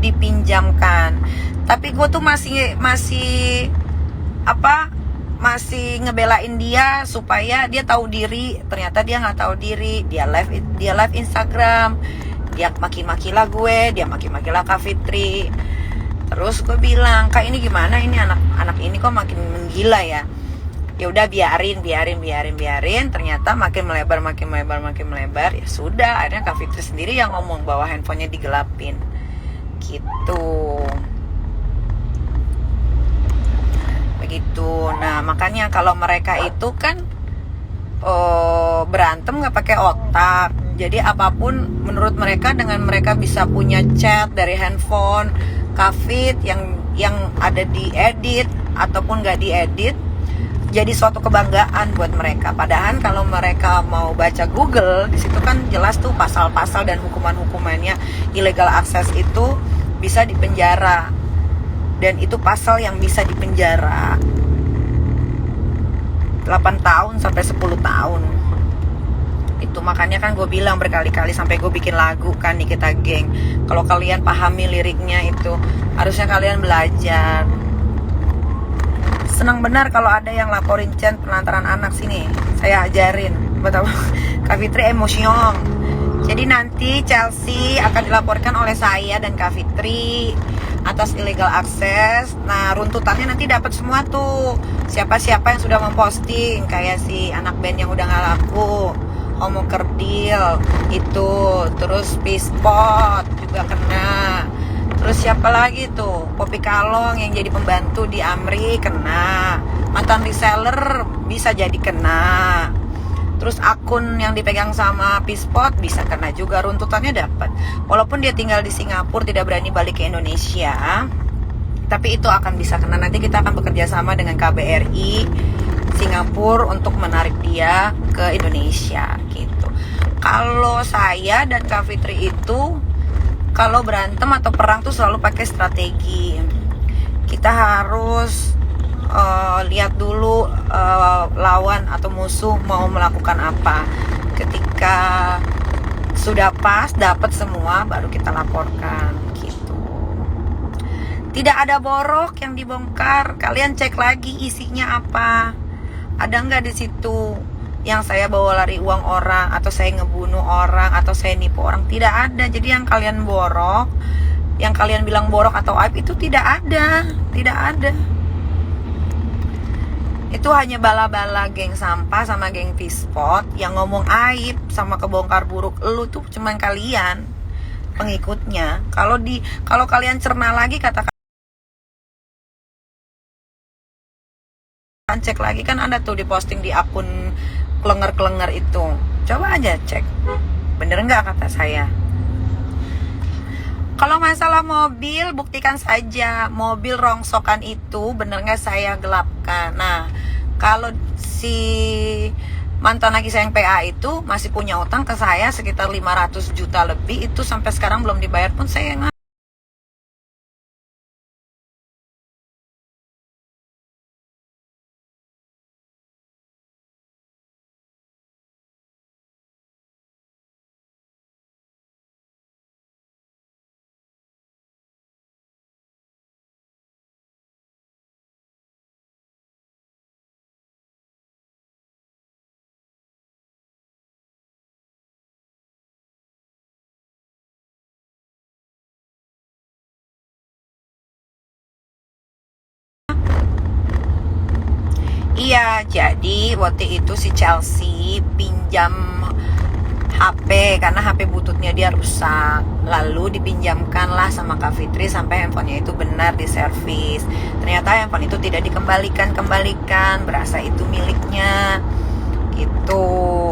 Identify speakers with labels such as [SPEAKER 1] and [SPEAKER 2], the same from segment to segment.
[SPEAKER 1] dipinjamkan. Tapi gue tuh masih masih masih ngebelain dia supaya dia tahu diri. Ternyata dia nggak tahu diri. Dia live Instagram, dia maki-makilah gue, dia maki-makilah Kak Fitri. Terus gue bilang, Kak, ini gimana, ini anak ini kok makin menggila ya. Ya udah, biarin. Ternyata makin melebar. Ya sudah, akhirnya Kak Fitri sendiri yang ngomong bahwa handphonenya digelapin gitu. Begitu. Nah, makanya kalau mereka itu kan berantem nggak pakai otak. Jadi apapun menurut mereka, dengan mereka bisa punya chat dari handphone Kafit yang ada diedit ataupun nggak diedit, jadi suatu kebanggaan buat mereka. Padahal kalau mereka mau baca Google, di situ kan jelas tuh pasal-pasal dan hukuman-hukumannya. Illegal access itu bisa dipenjara, dan itu pasal yang bisa dipenjara 8 tahun sampai 10 tahun. Itu makanya kan gue bilang berkali-kali, sampai gue bikin lagu kan Nikita Geng. Kalau kalian pahami liriknya itu, harusnya kalian belajar. Senang benar kalau ada yang laporin Chen penelantaran anak sini. Saya ajarin betapa Kak Fitri emosion. Jadi nanti Chelsea akan dilaporkan oleh saya dan Kak Fitri atas illegal access. Nah, runtutannya nanti dapat semua tuh. Siapa-siapa yang sudah memposting, kayak si anak band yang udah gak laku, Homo Kerdil itu, terus Pispot juga kena. Terus siapa lagi tuh, Poppy Kalong yang jadi pembantu di Amri kena. Mantan reseller bisa jadi kena. Terus akun yang dipegang sama Pispot bisa kena juga, runtutannya dapat. Walaupun dia tinggal di Singapura, tidak berani balik ke Indonesia, tapi itu akan bisa kena. Nanti kita akan bekerja sama dengan KBRI Singapura untuk menarik dia ke Indonesia gitu. Kalau saya dan Kak Fitri itu, kalau berantem atau perang tuh selalu pakai strategi. Kita harus lihat dulu lawan atau musuh mau melakukan apa. Ketika sudah pas, dapat semua, baru kita laporkan gitu. Tidak ada borok yang dibongkar. Kalian cek lagi isinya apa. Ada nggak di situ yang saya bawa lari uang orang, atau saya ngebunuh orang, atau saya nipu orang? Tidak ada. Jadi yang kalian borok, yang kalian bilang borok atau aib, itu tidak ada. Itu hanya bala-bala geng sampah sama geng Pispot yang ngomong aib sama kebongkar buruk. Lu tuh cuman kalian pengikutnya. Kalau kalian cerna lagi, katakan, cek lagi, kan ada tuh diposting di akun klenger-klenger itu. Coba aja cek, bener nggak kata saya. Kalau masalah mobil, buktikan saja mobil rongsokan itu bener nggak saya gelapkan. Nah, kalau si mantan laki saya yang PA itu masih punya utang ke saya sekitar 500 juta lebih, itu sampai sekarang belum dibayar pun saya Iya, jadi waktu itu si Chelsea pinjam HP karena HP bututnya dia rusak. Lalu dipinjamkanlah sama Kak Fitri sampai handphonenya itu benar diservis. Ternyata handphone itu tidak dikembalikan, berasa itu miliknya gitu.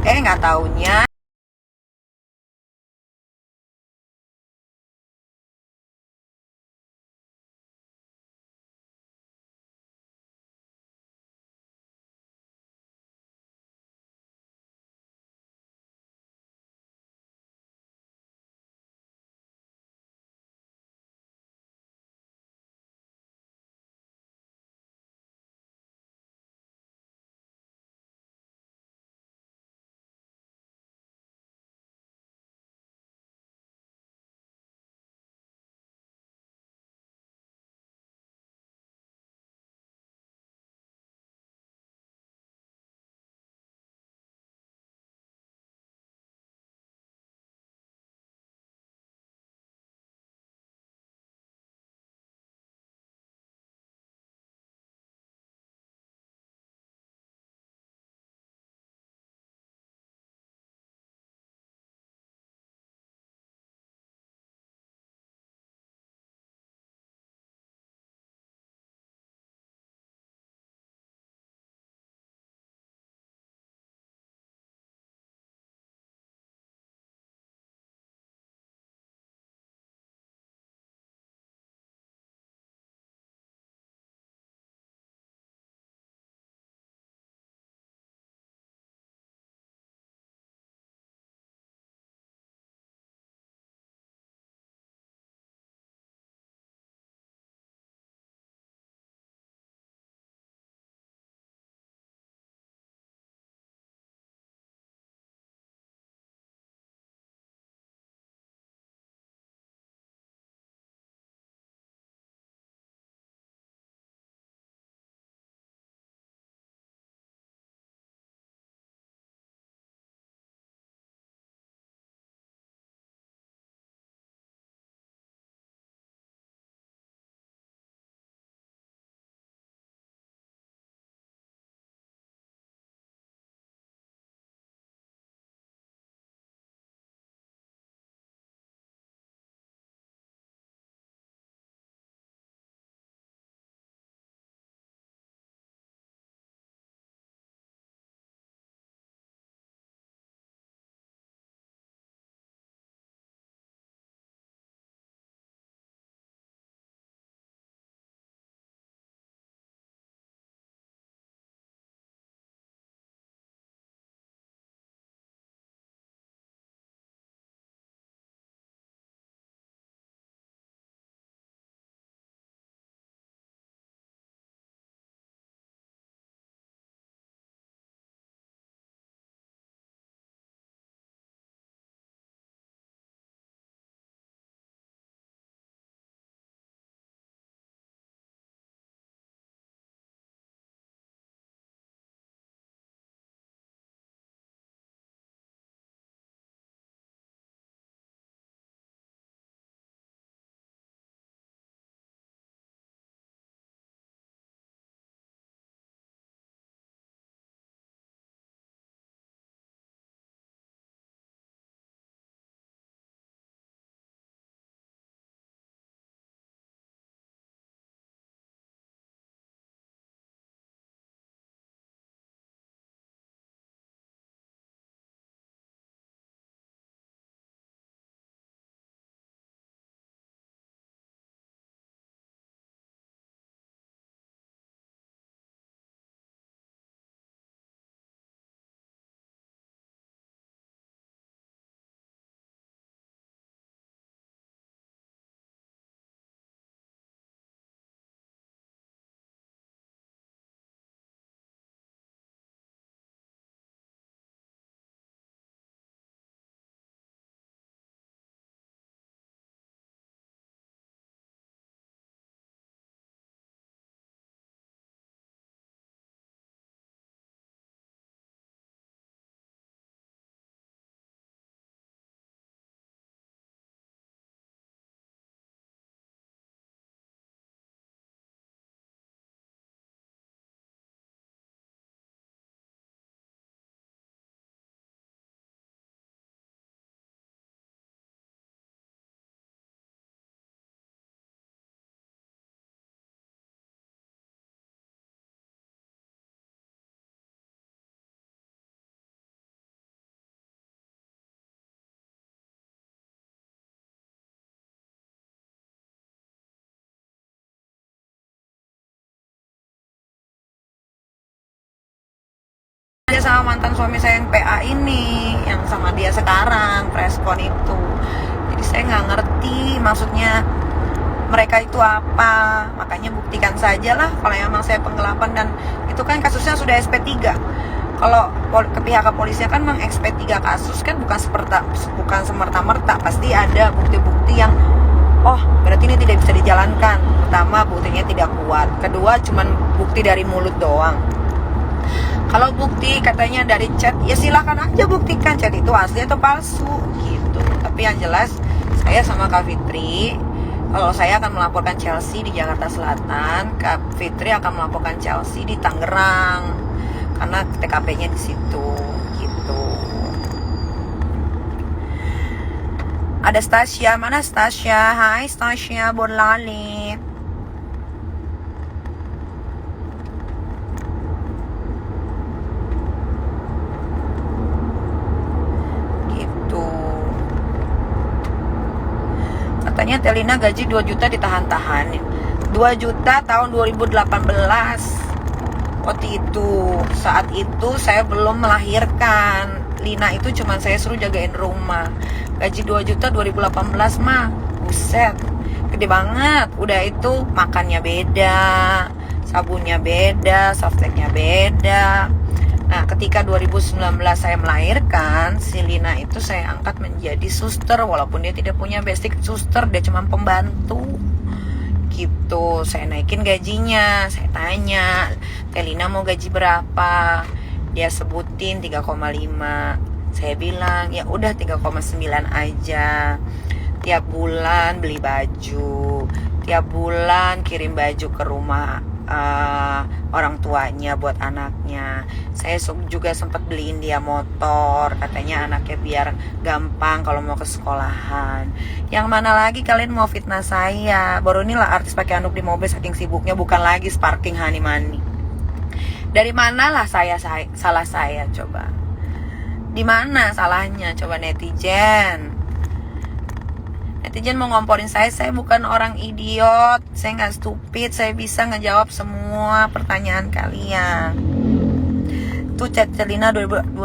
[SPEAKER 1] Nggak taunya sama mantan suami saya yang PA ini, yang sama dia sekarang, Preskon itu. Jadi saya nggak ngerti maksudnya mereka itu apa. Makanya buktikan saja lah kalau emang saya penggelapan. Dan itu kan kasusnya sudah SP3. Kalau ke pihak kepolisian kan meng SP3 kasus kan bukan semerta-merta, pasti ada bukti-bukti yang oh berarti ini tidak bisa dijalankan. Pertama, buktinya tidak kuat. Kedua, cuman bukti dari mulut doang. Kalau bukti katanya dari chat, ya silakan aja buktikan chat itu asli atau palsu gitu. Tapi yang jelas saya sama Kak Fitri, kalau saya akan melaporkan Chelsea di Jakarta Selatan, Kak Fitri akan melaporkan Chelsea di Tangerang karena TKP-nya di situ gitu. Ada Stasia, mana Stasia? Hai Stasia Borlali. Gitu. Katanya Telina gaji 2 juta ditahan-tahan. 2 juta tahun 2018. Waktu itu, saat itu saya belum melahirkan. Lina itu cuma saya suruh jagain rumah. Gaji 2 juta 2018 mah, buset, gede banget. Udah itu makannya beda, sabunnya beda, softteknya beda. Nah ketika 2019 saya melahirkan, si Lina itu saya angkat menjadi suster. Walaupun dia tidak punya basic suster, dia cuma pembantu gitu. Saya naikin gajinya, saya tanya, Telina mau gaji berapa? Dia sebutin 3,5. Saya bilang, ya udah 3,9 aja. Tiap bulan beli baju, tiap bulan kirim baju ke rumah orang tuanya buat anaknya. Saya juga sempat beliin dia motor, katanya anaknya biar gampang kalau mau ke sekolahan. Yang mana lagi kalian mau fitnah saya? Baru inilah artis pakai anduk di mobil saking sibuknya, bukan lagi sparking honey money. Dari manalah salah saya coba? Di mana salahnya coba netizen? Netizen mau ngomporin saya bukan orang idiot, saya nggak stupid, saya bisa ngejawab semua pertanyaan kalian. Tuh chat Celina 2019.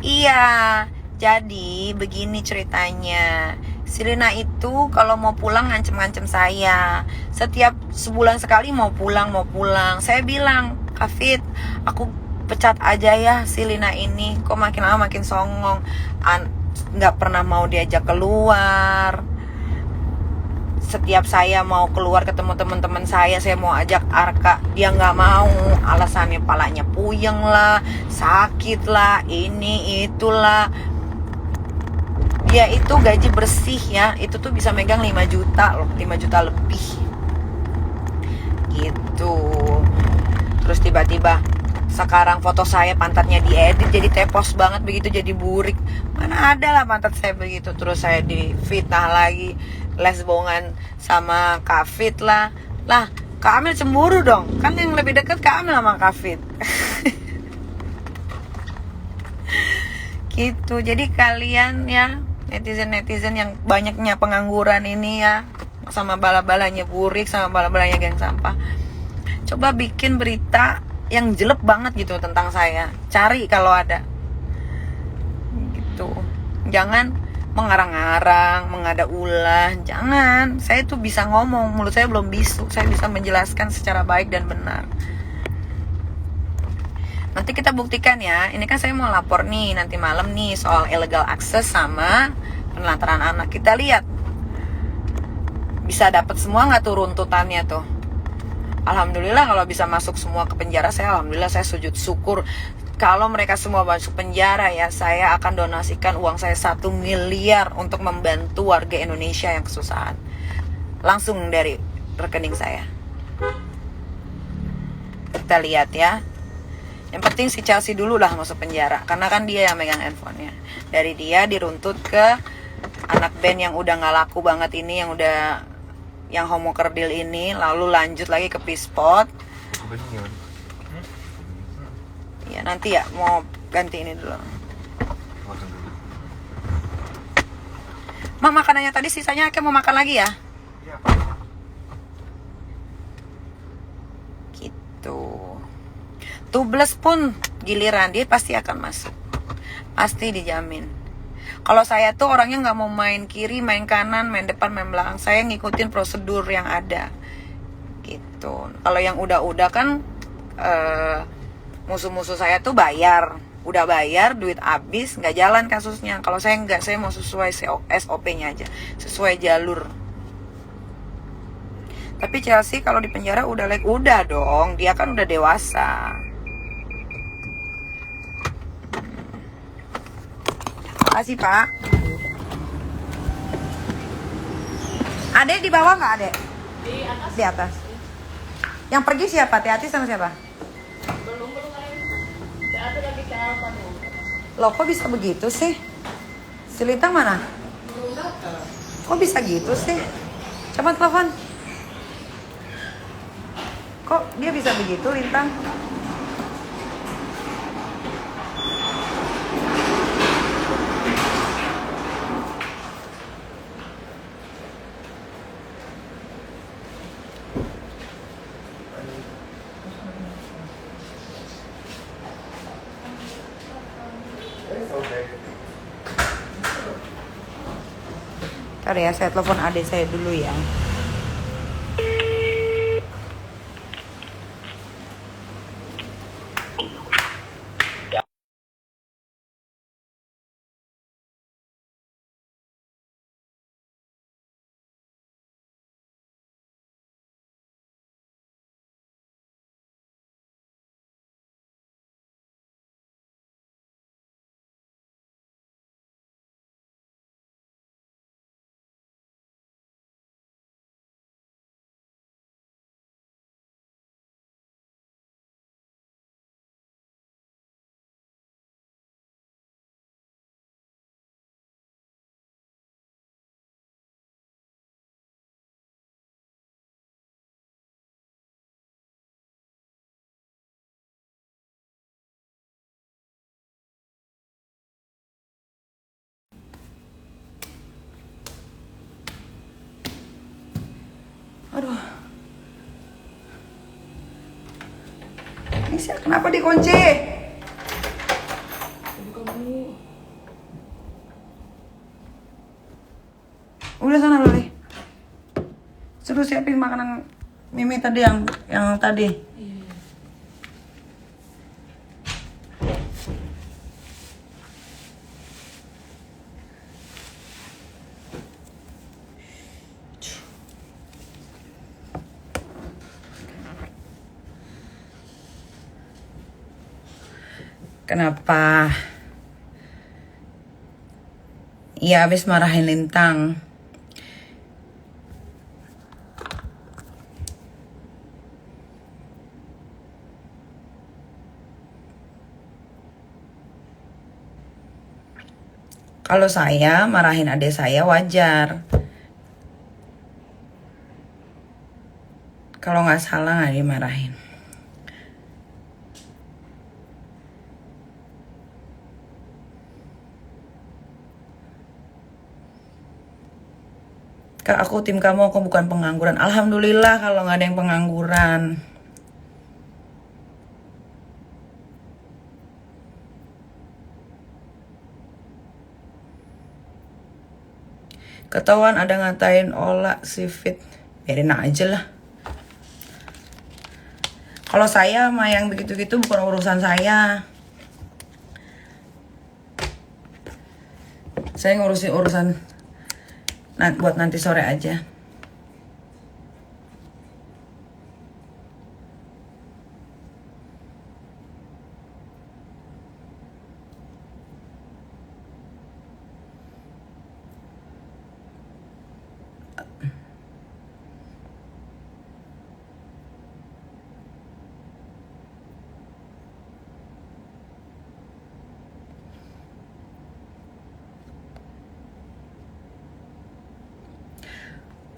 [SPEAKER 1] Iya, jadi begini ceritanya. Si Lina itu kalau mau pulang ngancem-ngancem saya. Setiap sebulan sekali mau pulang. Saya bilang, Kafit, aku pecat aja ya si Lina ini. Kok makin lama makin songong, nggak pernah mau diajak keluar. Setiap saya mau keluar ketemu teman-teman saya mau ajak Arka, dia nggak mau. Alasannya palanya puyeng lah, sakit lah, ini itulah. Dia itu gaji bersih ya, itu tuh bisa megang 5 juta loh, 5 juta lebih gitu. Terus tiba-tiba sekarang foto saya pantatnya diedit jadi tepos banget begitu, jadi burik. Mana ada lah pantat saya begitu. Terus saya difitnah lagi, lesbongan sama Kak Fit lah. Lah Kak Amel cemburu dong, kan yang lebih dekat Kak Amel sama Kak Fit. Gitu. Jadi kalian ya netizen yang banyaknya pengangguran ini ya, sama bala-balanya burik, sama bala-balanya geng sampah, coba bikin berita yang jelek banget gitu tentang saya. Cari kalau ada gitu. Jangan mengarang-arang, mengada ulah. Jangan. Saya tuh bisa ngomong, mulut saya belum bisu. Saya bisa menjelaskan secara baik dan benar. Nanti kita buktikan ya. Ini kan saya mau lapor nih nanti malam nih soal illegal access sama penelantaran anak. Kita lihat bisa dapat semua nggak tuh runtutannya tuh. Alhamdulillah kalau bisa masuk semua ke penjara, alhamdulillah saya sujud syukur. Kalau mereka semua masuk penjara ya, saya akan donasikan uang saya 1 miliar untuk membantu warga Indonesia yang kesusahan. Langsung dari rekening saya. Kita lihat ya. Yang penting si Chelsea dulu lah masuk penjara, karena kan dia yang megang handphonenya. Dari dia diruntut ke anak band yang udah gak laku banget ini, yang homo kerdil ini, lalu lanjut lagi ke P-Spot. Ya nanti ya mau ganti ini dulu. Mak, makanannya tadi sisanya Ake mau makan lagi ya? Gitu. Tubles pun giliran dia pasti akan masuk, pasti dijamin. Kalau saya tuh orangnya nggak mau main kiri, main kanan, main depan, main belakang. Saya ngikutin prosedur yang ada, gitu. Kalau yang udah kan musuh-musuh saya tuh bayar, udah bayar, duit habis, nggak jalan kasusnya. Kalau saya nggak, saya mau sesuai SOP-nya aja, sesuai jalur. Tapi Chelsea kalau di penjara udah dong, dia kan udah dewasa. Makasih Pak. Adek di bawah nggak Adek?
[SPEAKER 2] Di atas.
[SPEAKER 1] Di atas. Yang pergi siapa? Hati-hati sama siapa?
[SPEAKER 2] Belum ada lagi ke Alfa nih.
[SPEAKER 1] Loh kok bisa begitu sih? Si Lintang mana?
[SPEAKER 2] Belum datang.
[SPEAKER 1] Kok bisa gitu sih? Coba telepon. Kok dia bisa begitu Lintang? Ntar ya, saya telepon adik saya dulu ya. Aduh. Ini sih kenapa dikunci? Udah sana Loli. Suruh siapin makanan Mimi tadi yang tadi. Kenapa? Iya, habis marahin Lintang. Kalau saya marahin adik saya wajar. Kalau nggak salah nggak dimarahin. Kak, aku tim kamu, aku bukan pengangguran. Alhamdulillah kalau nggak ada yang pengangguran. Ketahuan ada ngatain Ola si Fit. Biarin aja lah. Kalau saya mah yang begitu-gitu bukan urusan saya. Saya ngurusin urusan buat nanti sore aja.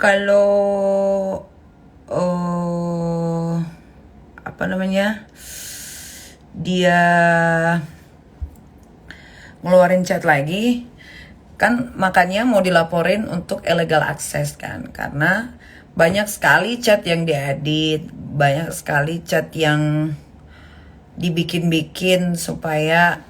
[SPEAKER 1] Kalau apa namanya, dia ngeluarin chat lagi, kan makanya mau dilaporin untuk illegal access kan, karena banyak sekali chat yang diedit, banyak sekali chat yang dibikin-bikin supaya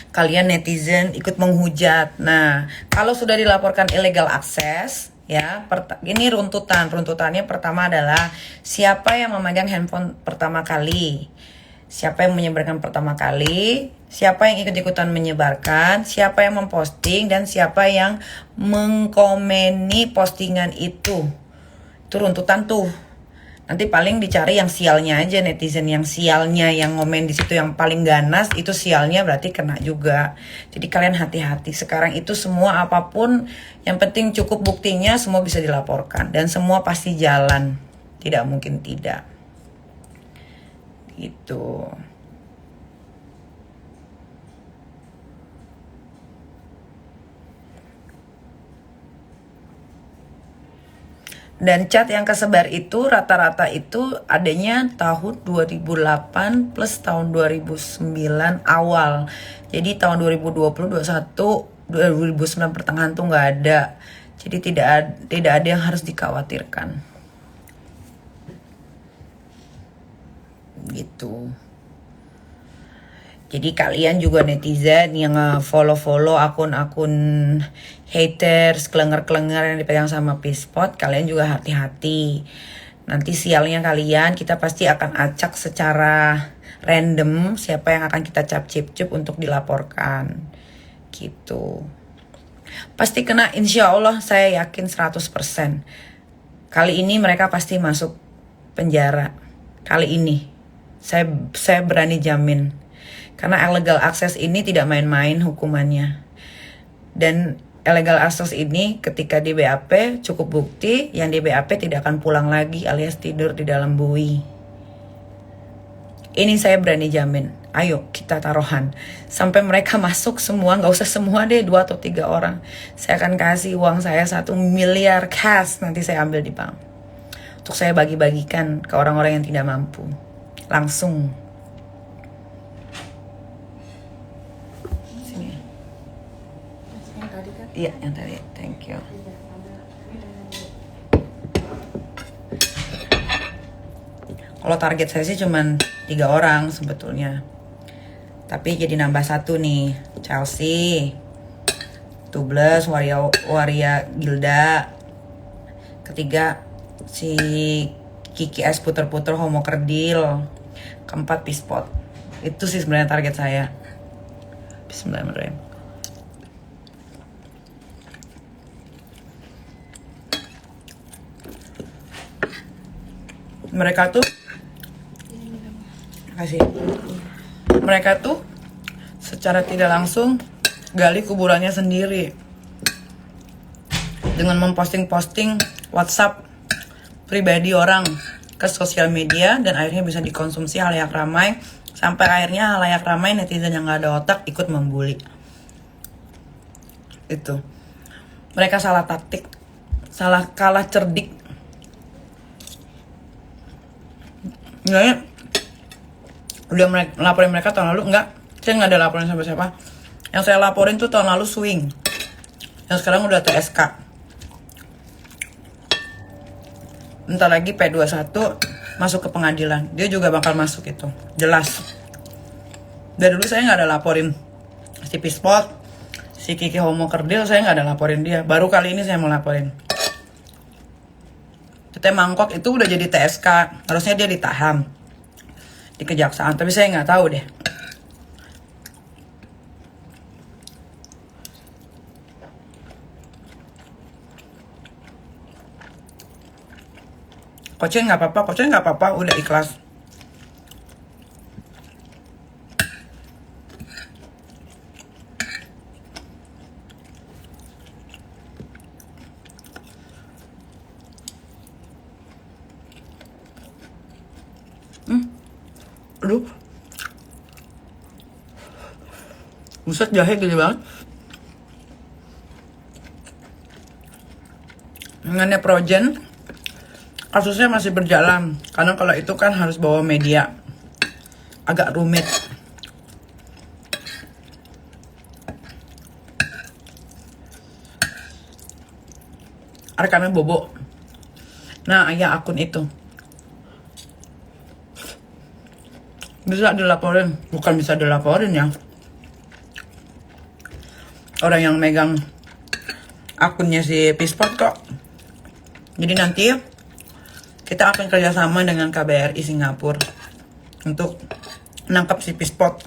[SPEAKER 1] kalian netizen ikut menghujat. Nah, kalau sudah dilaporkan illegal access, ya, ini runtutannya pertama adalah siapa yang memegang handphone pertama kali, siapa yang menyebarkan pertama kali, siapa yang ikut-ikutan menyebarkan, siapa yang memposting, dan siapa yang mengkomeni postingan itu runtutan tuh. Nanti paling dicari yang sialnya aja, netizen yang sialnya, yang ngomen di situ yang paling ganas, itu sialnya berarti kena juga. Jadi kalian hati-hati. Sekarang itu semua apapun, yang penting cukup buktinya, semua bisa dilaporkan. Dan semua pasti jalan. Tidak mungkin tidak. Gitu. Dan chat yang kesebar itu rata-rata itu adanya tahun 2008 plus tahun 2009 awal. Jadi tahun 2020, 2021, 2009 pertengahan tuh nggak ada. Jadi tidak ada yang harus dikhawatirkan. Gitu. Jadi kalian juga netizen yang follow akun-akun haters, klenger-klenger yang dipegang sama Pispot, kalian juga hati-hati. Nanti sialnya kalian, kita pasti akan acak secara random siapa yang akan kita cap-cip-cup untuk dilaporkan. Gitu. Pasti kena, insya Allah saya yakin 100%. Kali ini mereka pasti masuk penjara. Kali ini. Saya berani jamin. Karena illegal access ini tidak main-main hukumannya. Dan illegal access ini ketika di BAP cukup bukti, yang di BAP tidak akan pulang lagi alias tidur di dalam bui. Ini saya berani jamin. Ayo kita taruhan. Sampai mereka masuk semua, gak usah semua deh, 2 atau 3 orang. Saya akan kasih uang saya 1 miliar cash, nanti saya ambil di bank. Untuk saya bagi-bagikan ke orang-orang yang tidak mampu. Langsung. Iya, yang tadi. Thank you. Kalau target saya sih cuman 3 orang sebetulnya. Tapi jadi nambah 1 nih. Chelsea, Tubles, Waria Gilda. Ketiga si Kiki S puter-puter Homo Kerdil. Keempat Pispot. Itu sih sebenarnya target saya. Bismillahirrahmanirrahim. Mereka tuh secara tidak langsung gali kuburannya sendiri dengan memposting-posting WhatsApp pribadi orang ke sosial media, dan akhirnya bisa dikonsumsi halayak ramai, sampai akhirnya halayak ramai netizen yang gak ada otak ikut membuli. Itu mereka salah taktik, salah kalah cerdik. Enggaknya udah laporin mereka tahun lalu, enggak, saya nggak ada laporin siapa-siapa. Yang saya laporin tuh tahun lalu swing, yang sekarang udah TSK. Bentar lagi P21 masuk ke pengadilan, dia juga bakal masuk itu, jelas. Dari dulu saya nggak ada laporin si Pispot, si Kiki Homo Kerdil, saya nggak ada laporin dia. Baru kali ini saya mau laporin. Tete Mangkok itu udah jadi TSK, harusnya dia ditahan di kejaksaan, tapi saya nggak tahu deh. Kocen nggak apa-apa, udah ikhlas. Aduh, buset, jahe gede banget. Mengenai Projen, kasusnya masih berjalan, karena kalau itu kan harus bawa media, agak rumit. Rekannya Bobo, nah ayah akun itu
[SPEAKER 3] Bisa dilaporin, bukan bisa dilaporin ya, orang yang megang akunnya si Pisport kok. Jadi nanti kita akan kerjasama dengan KBRI Singapura untuk nangkap si Pisport.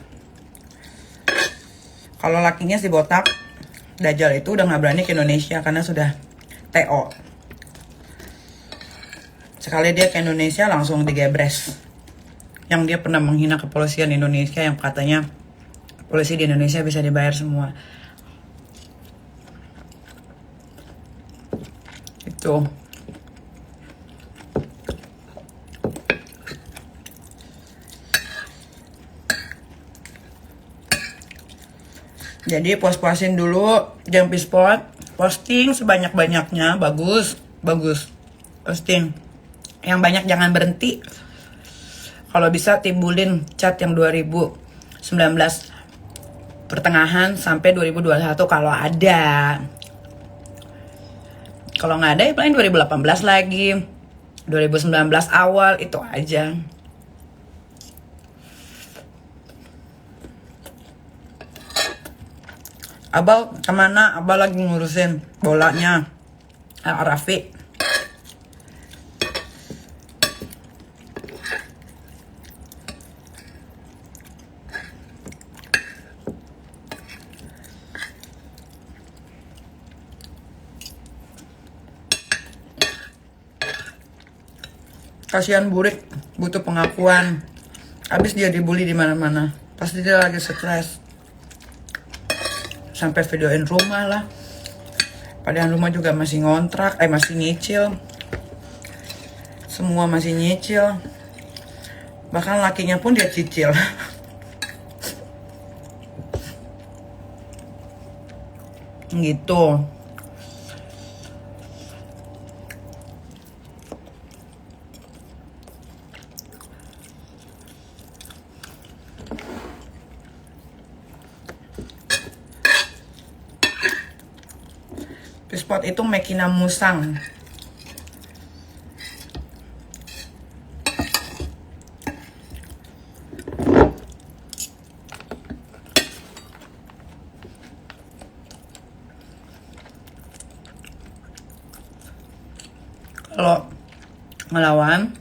[SPEAKER 3] Kalau lakinya si botak Dajjal itu udah nggak berani ke Indonesia karena sudah TO. Sekali dia ke Indonesia langsung digebres. Yang dia pernah menghina kepolisian Indonesia, yang katanya polisi di Indonesia bisa dibayar semua. Itu. Jadi puas-puasin dulu jam Pisport, posting sebanyak-banyaknya, bagus, posting. Yang banyak jangan berhenti. Kalau bisa timbulin chat yang 2019 pertengahan sampai 2021 kalau ada. Kalau nggak ada ya paling 2018 lagi, 2019 awal, itu aja. Abal kemana? Abal lagi ngurusin bolanya Raffi. Kasihan Burik, butuh pengakuan. Habis dia dibully di mana-mana. Pasti dia lagi stres. Sampai videoin rumah lah. Padahal rumah juga masih ngontrak, masih nyicil. Semua masih nyicil. Bahkan lakinya pun dia cicil. Gitu. Pisport itu Mekina Musang. Kalau ngelawan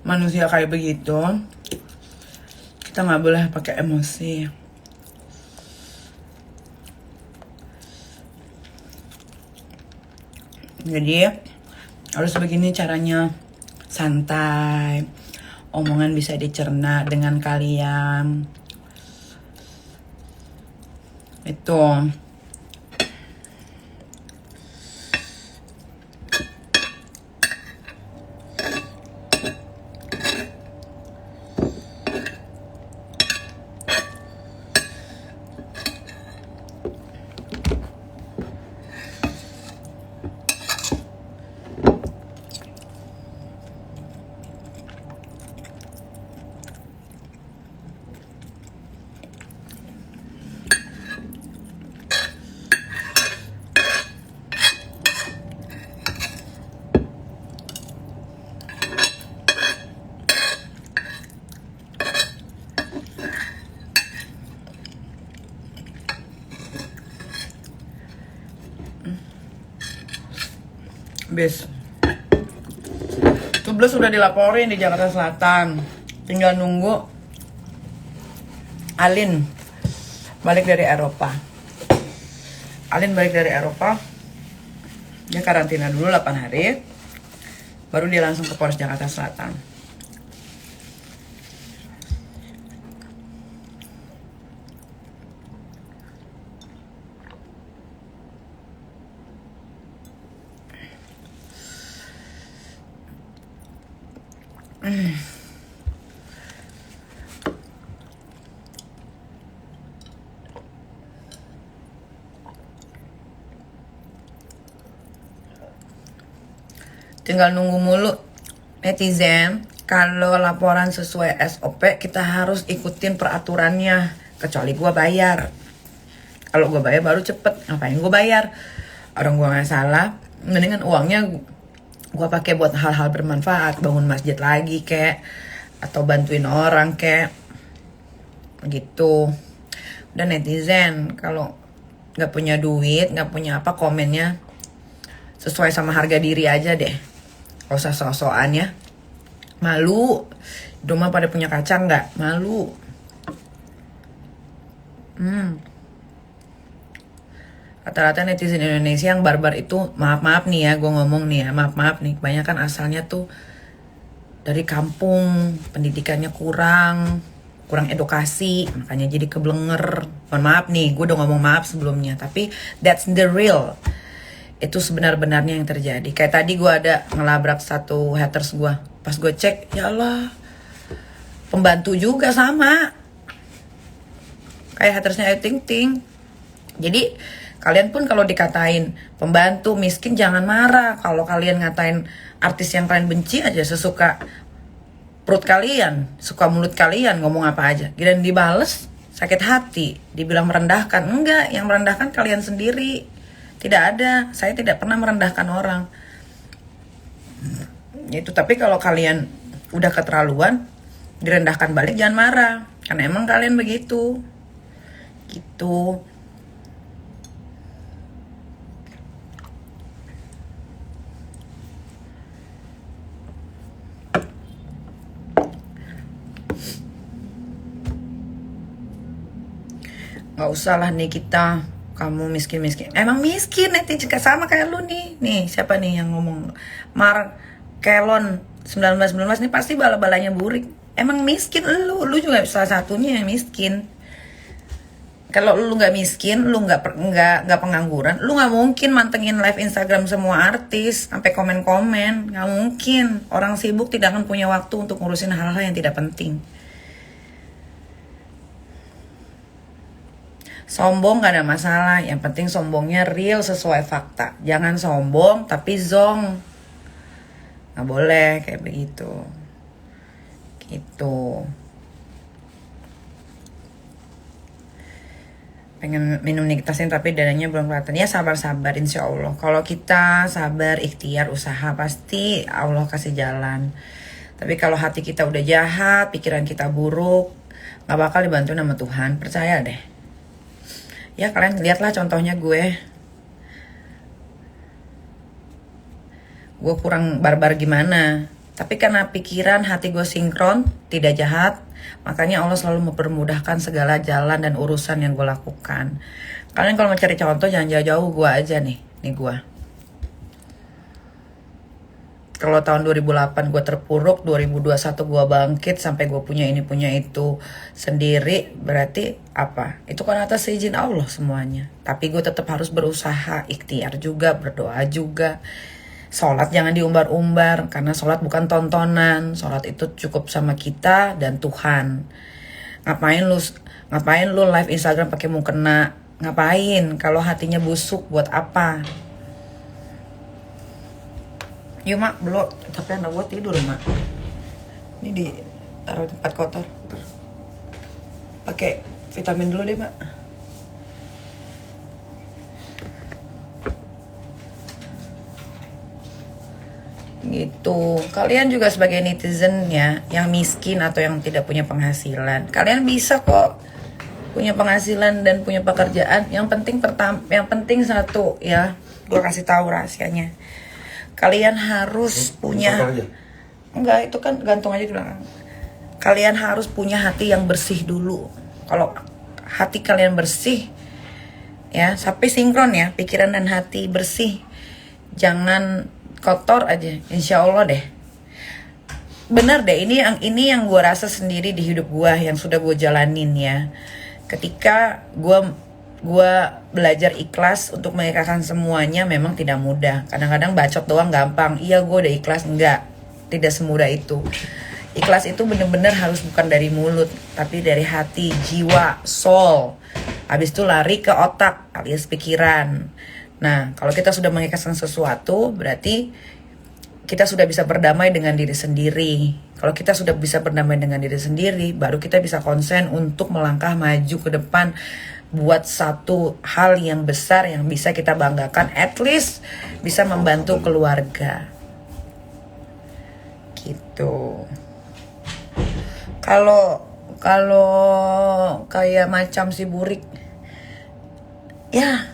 [SPEAKER 3] manusia kayak begitu, kita nggak boleh pakai emosi. Jadi harus begini caranya, santai, omongan bisa dicerna dengan kalian. Itu. Bis. Tubles sudah dilaporin di Jakarta Selatan. Tinggal nunggu Alin balik dari Eropa. Alin balik dari Eropa. Dia karantina dulu 8 hari. Baru dia langsung ke Polres Jakarta Selatan. Tinggal nunggu mulu netizen. Kalau laporan sesuai SOP, kita harus ikutin peraturannya. Kecuali gua bayar. Kalau gua bayar baru cepet. Ngapain gua bayar? Orang gua nggak salah. Mendingan uangnya gua pakai buat hal-hal bermanfaat. Bangun masjid lagi kayak atau bantuin orang kayak gitu. Dan netizen kalau nggak punya duit, nggak punya apa, komennya sesuai sama harga diri aja deh, gak usah sok-sokan ya. Malu di rumah pada punya kaca nggak? Malu. Rata-rata netizen Indonesia yang barbar itu, maaf nih ya, gue ngomong nih ya, maaf nih, kebanyakan asalnya tuh dari kampung, pendidikannya kurang edukasi, makanya jadi keblenger. Mohon maaf nih, gue udah ngomong maaf sebelumnya, tapi that's the real. Itu sebenar-benarnya yang terjadi. Kayak tadi gue ada ngelabrak satu haters gue, pas gue cek, ya Allah, pembantu juga sama kayak hatersnya Ayu Ting Ting. Jadi kalian pun kalau dikatain pembantu miskin jangan marah. Kalau kalian ngatain artis yang kalian benci aja, sesuka perut kalian, suka mulut kalian, ngomong apa aja, dan dibales sakit hati, dibilang merendahkan. Enggak, yang merendahkan kalian sendiri. Tidak ada, saya tidak pernah merendahkan orang. Itu, tapi kalau kalian udah keterlaluan, direndahkan balik, jangan marah, karena emang kalian begitu. Gitu. Gak usah lah nih kita, kamu miskin. Emang miskin, netizen juga sama kayak lu nih. Nih, siapa nih yang ngomong? Mar Kelon 1919 nih pasti bala-balanya burik. Emang miskin lu juga salah satunya yang miskin. Kalau lu nggak miskin, lu nggak pengangguran, lu nggak mungkin mantengin live Instagram semua artis sampai komen-komen. Nggak mungkin. Orang sibuk tidak akan punya waktu untuk ngurusin hal-hal yang tidak penting. Sombong gak ada masalah, yang penting sombongnya real sesuai fakta. Jangan sombong tapi zong. Gak boleh kayak begitu. Gitu. Pengen minum niktasin tapi dananya belum kelihatan. Ya sabar-sabar insya Allah. Kalau kita sabar, ikhtiar, usaha, pasti Allah kasih jalan. Tapi kalau hati kita udah jahat, pikiran kita buruk, gak bakal dibantu sama Tuhan. Percaya deh. Ya kalian lihatlah contohnya gue kurang barbar gimana. Tapi karena pikiran hati gue sinkron, tidak jahat, makanya Allah selalu mempermudahkan segala jalan dan urusan yang gue lakukan. Kalian kalau mau cari contoh jangan jauh-jauh, gue aja nih gue. Kalau tahun 2008 gue terpuruk, 2021 gue bangkit sampai gue punya ini punya itu sendiri, berarti apa? Itu kan atas izin Allah semuanya. Tapi gue tetap harus berusaha, ikhtiar juga, berdoa juga. Sholat jangan diumbar-umbar, karena sholat bukan tontonan. Sholat itu cukup sama kita dan Tuhan. Ngapain lu live Instagram pakai mukena? Ngapain? Kalau hatinya busuk buat apa? Yuk mak, belum. Tapi anak gue tidur mak. Ini ditaruh tempat kotor. Pakai vitamin dulu deh mak. Gitu. Kalian juga sebagai netizen ya, yang miskin atau yang tidak punya penghasilan, kalian bisa kok punya penghasilan dan punya pekerjaan. Yang penting satu ya, gue kasih tahu rahasianya. Kalian harus punya, enggak itu kan gantung aja di belakang. Kalian harus punya hati yang bersih dulu. Kalau hati kalian bersih, ya sampai sinkron ya, pikiran dan hati bersih. Jangan kotor aja, insya Allah deh. Bener deh, ini yang gue rasa sendiri di hidup gue yang sudah gue jalanin ya. Ketika gue belajar ikhlas untuk mengikhlaskan semuanya memang tidak mudah. Kadang-kadang bacot doang gampang. Iya gue udah ikhlas, enggak. Tidak semudah itu. Ikhlas itu bener-bener harus bukan dari mulut, tapi dari hati, jiwa, soul. Habis itu lari ke otak alias pikiran. Nah, kalau kita sudah mengikhlaskan sesuatu, berarti kita sudah bisa berdamai dengan diri sendiri. Kalau kita sudah bisa berdamai dengan diri sendiri, baru kita bisa konsen untuk melangkah maju ke depan buat satu hal yang besar yang bisa kita banggakan, at least bisa membantu keluarga. Gitu. Kalau kayak macam si Burik, ya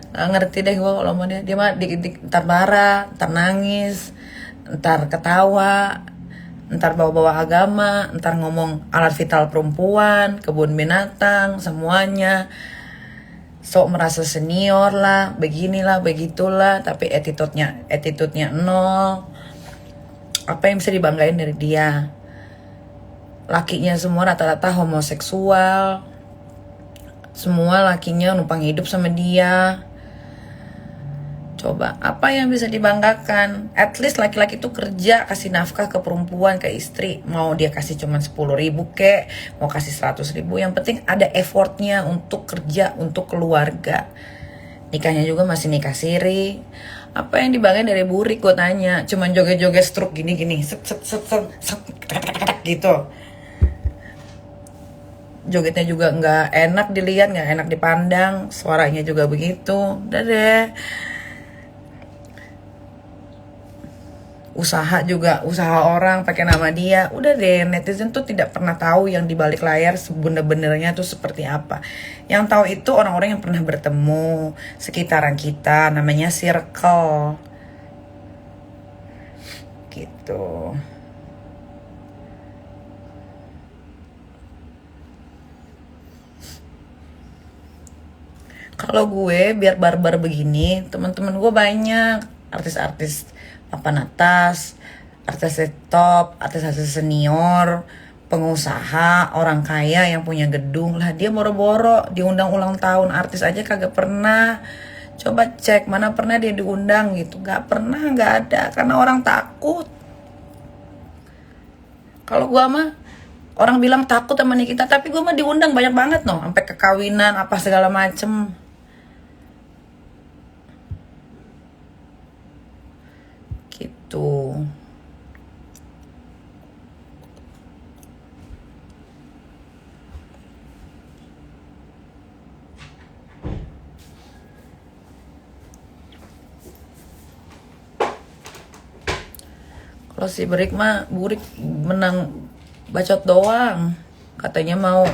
[SPEAKER 3] nggak ngerti deh gue kalau sama dia mah dikit-dikit ntar marah, ntar nangis, ntar ketawa, ntar bawa-bawa agama, ntar ngomong alat vital perempuan, kebun binatang, semuanya. Sok merasa senior lah, beginilah, begitulah, tapi attitude-nya nol. Apa yang bisa dibanggain dari dia? Lakinya semua rata-rata homoseksual. Semua lakinya numpang hidup sama dia. Coba, apa yang bisa dibanggakan? At least laki-laki tuh kerja, kasih nafkah ke perempuan, ke istri. Mau dia kasih cuma 10.000 kek, mau kasih 100.000. Yang penting ada effortnya untuk kerja, untuk keluarga. Nikahnya juga masih nikah siri. Apa yang dibanggain dari Burik, gue tanya. Cuman joget-joget stroke gini-gini. Set, gitu. Jogetnya juga nggak enak dilihat, nggak enak dipandang. Suaranya juga begitu. Udah deh. Usaha orang pakai nama dia. Udah deh, netizen tuh tidak pernah tahu yang di balik layar sebenar-benarnya tuh seperti apa. Yang tahu itu orang-orang yang pernah bertemu sekitaran kita, namanya circle. Gitu. Kalau gue biar barbar begini, teman-teman gue banyak artis-artis papan atas, artis top, artis-artis senior, pengusaha, orang kaya yang punya gedung lah. Dia boro-boro diundang ulang tahun artis aja kagak pernah. Coba cek mana pernah dia diundang gitu. Gak pernah, gak ada, karena orang takut. Kalau gua mah orang bilang takut sama Nikita, tapi gua mah diundang banyak banget loh, sampai kekawinan apa segala macem. Gitu. Kalau si Burik menang bacot doang. Katanya mau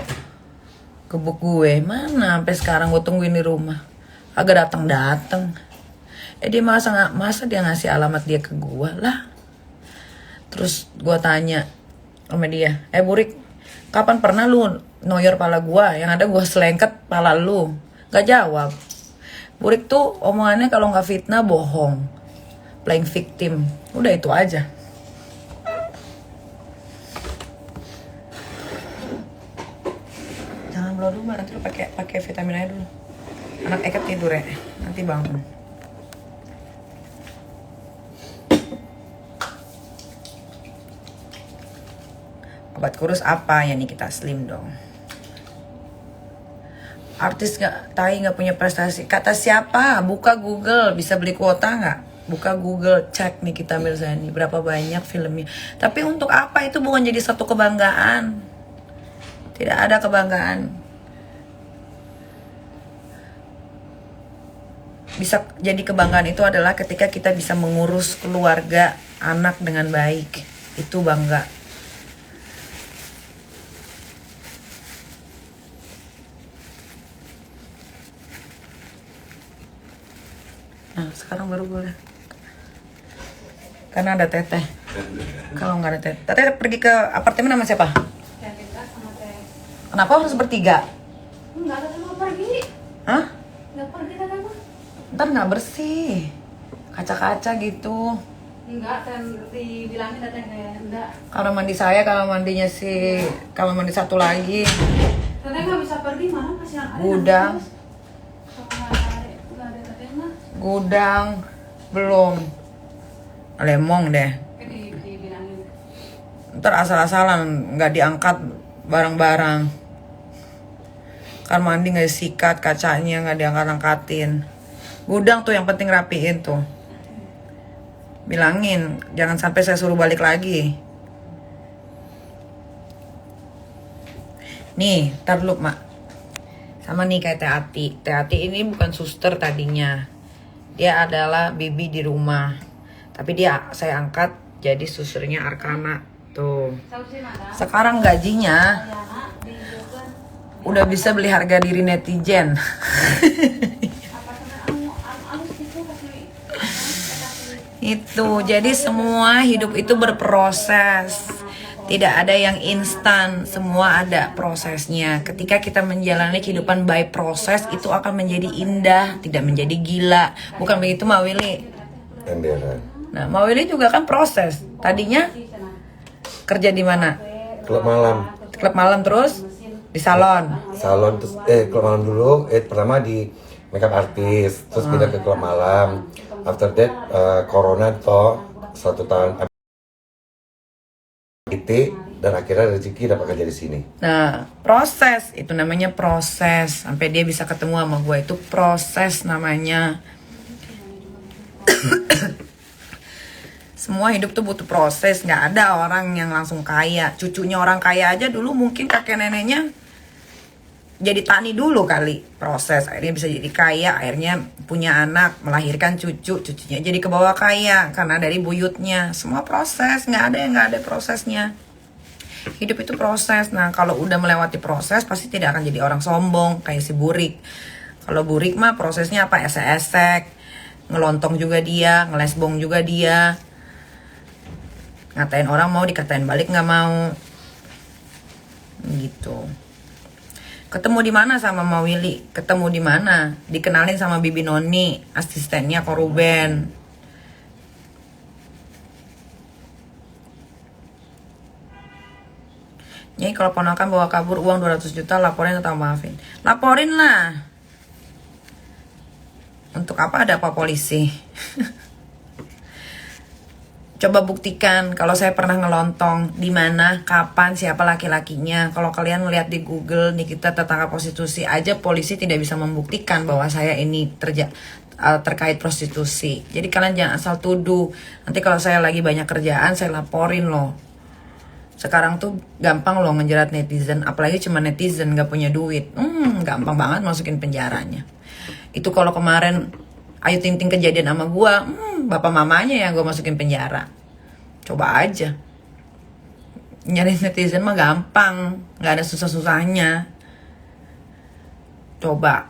[SPEAKER 3] gebuk gue. Mana sampai sekarang gue tungguin di rumah. Agak datang. Dia masa dia ngasih alamat dia ke gue lah. Terus gue tanya sama dia, Burik, kapan pernah lu noyor pala gue? Yang ada gue selengket pala lu. Gak jawab. Burik tuh omongannya kalau gak fitnah bohong, playing victim. Udah itu aja. Jangan blow dulu, nanti lu pakai vitamin aja dulu. Anak Eket tidur ya, nanti bangun. Obat kurus apa ya nih, kita slim dong. Artis nggak punya prestasi. Kata siapa? Buka Google, bisa beli kuota nggak? Buka Google, cek nih kita Mirzani berapa banyak filmnya. Tapi untuk apa? Itu bukan jadi satu kebanggaan. Tidak ada kebanggaan. Bisa jadi kebanggaan itu adalah ketika kita bisa mengurus keluarga, anak dengan baik. Itu bangga. Nah, sekarang baru boleh. Karena ada teteh. Kalau nggak ada teteh. Teteh pergi ke apartemen sama siapa?
[SPEAKER 2] Sama teh.
[SPEAKER 3] Kenapa harus bertiga?
[SPEAKER 2] Enggak, teteh mau pergi.
[SPEAKER 3] Hah?
[SPEAKER 2] Enggak pergi teteh mah.
[SPEAKER 3] Ntar nggak bersih. Kaca-kaca gitu.
[SPEAKER 2] Enggak, teh dibilangin teteh enggak.
[SPEAKER 3] Kamar mandi saya, kamar mandi satu lagi.
[SPEAKER 2] Teteh nggak bisa pergi, mana masih ada.
[SPEAKER 3] Gudang.
[SPEAKER 2] Enggak ada teteh mah.
[SPEAKER 3] Gudang belum. Lemong deh.
[SPEAKER 2] Dibilangin.
[SPEAKER 3] Ntar asal-asalan nggak diangkat barang-barang. Kamar mandi nggak disikat, kacanya nggak diangkat-angkatin. Gudang tuh yang penting rapiin tuh. Bilangin, jangan sampai saya suruh balik lagi. Nih, tar dulu mak. Sama nih kayak Teh Ati. Teh Ati ini bukan suster tadinya. Dia adalah bibi di rumah. Tapi saya angkat jadi susternya Arkana. Tuh. Sekarang gajinya udah bisa beli harga diri netizen. Itu, jadi semua hidup itu berproses. Tidak ada yang instan, semua ada prosesnya. Ketika kita menjalani kehidupan by proses, itu akan menjadi indah, tidak menjadi gila. Bukan begitu, Mbak Willy?
[SPEAKER 4] Emberan.
[SPEAKER 3] Nah, Mbak Willy juga kan proses. Tadinya kerja di mana?
[SPEAKER 4] Klub malam.
[SPEAKER 3] Klub malam, terus di salon.
[SPEAKER 4] Salon terus klub malam dulu. Pertama di makeup artist, terus pindah ke klub malam. After that corona toh 1 tahun IT dan akhirnya rezeki dapat kerja di sini.
[SPEAKER 3] Nah, proses itu namanya proses. Sampai dia bisa ketemu sama gue, itu proses namanya. Semua hidup tuh butuh proses. Nggak ada orang yang langsung kaya. Cucunya orang kaya aja dulu mungkin kakek neneknya jadi tani dulu kali. Proses, akhirnya bisa jadi kaya. Akhirnya punya anak, melahirkan cucu. Cucunya jadi kebawa kaya karena dari buyutnya. Semua proses, nggak ada yang nggak ada prosesnya. Hidup itu proses. Nah, kalau udah melewati proses pasti tidak akan jadi orang sombong kayak si Burik. Kalau Burik mah prosesnya apa? Esek-esek, ngelontong juga dia, ngelesbong juga dia. Ngatain orang mau, dikatain balik nggak mau. Gitu. Ketemu di mana sama Mbak Willy? Ketemu di mana? Dikenalin sama Bibi Noni, asistennya Koruben. Jadi kalau ponakan bawa kabur uang 200 juta, laporin atau maafin? Laporin lah. Untuk apa ada apa polisi? Coba buktikan kalau saya pernah ngelontong, di mana, kapan, siapa laki-lakinya. Kalau kalian lihat di Google, Nikita Tetangga Prostitusi aja, polisi tidak bisa membuktikan bahwa saya ini terkait prostitusi. Jadi kalian jangan asal tuduh. Nanti kalau saya lagi banyak kerjaan, saya laporin loh. Sekarang tuh gampang loh ngejerat netizen, apalagi cuma netizen gak punya duit. Gampang banget masukin penjaranya. Itu kalau kemarin Ayu Ting Ting kejadian sama gua, bapak mamanya yang gua masukin penjara. Coba aja. Nyari netizen mah gampang, nggak ada susah-susahnya. Coba,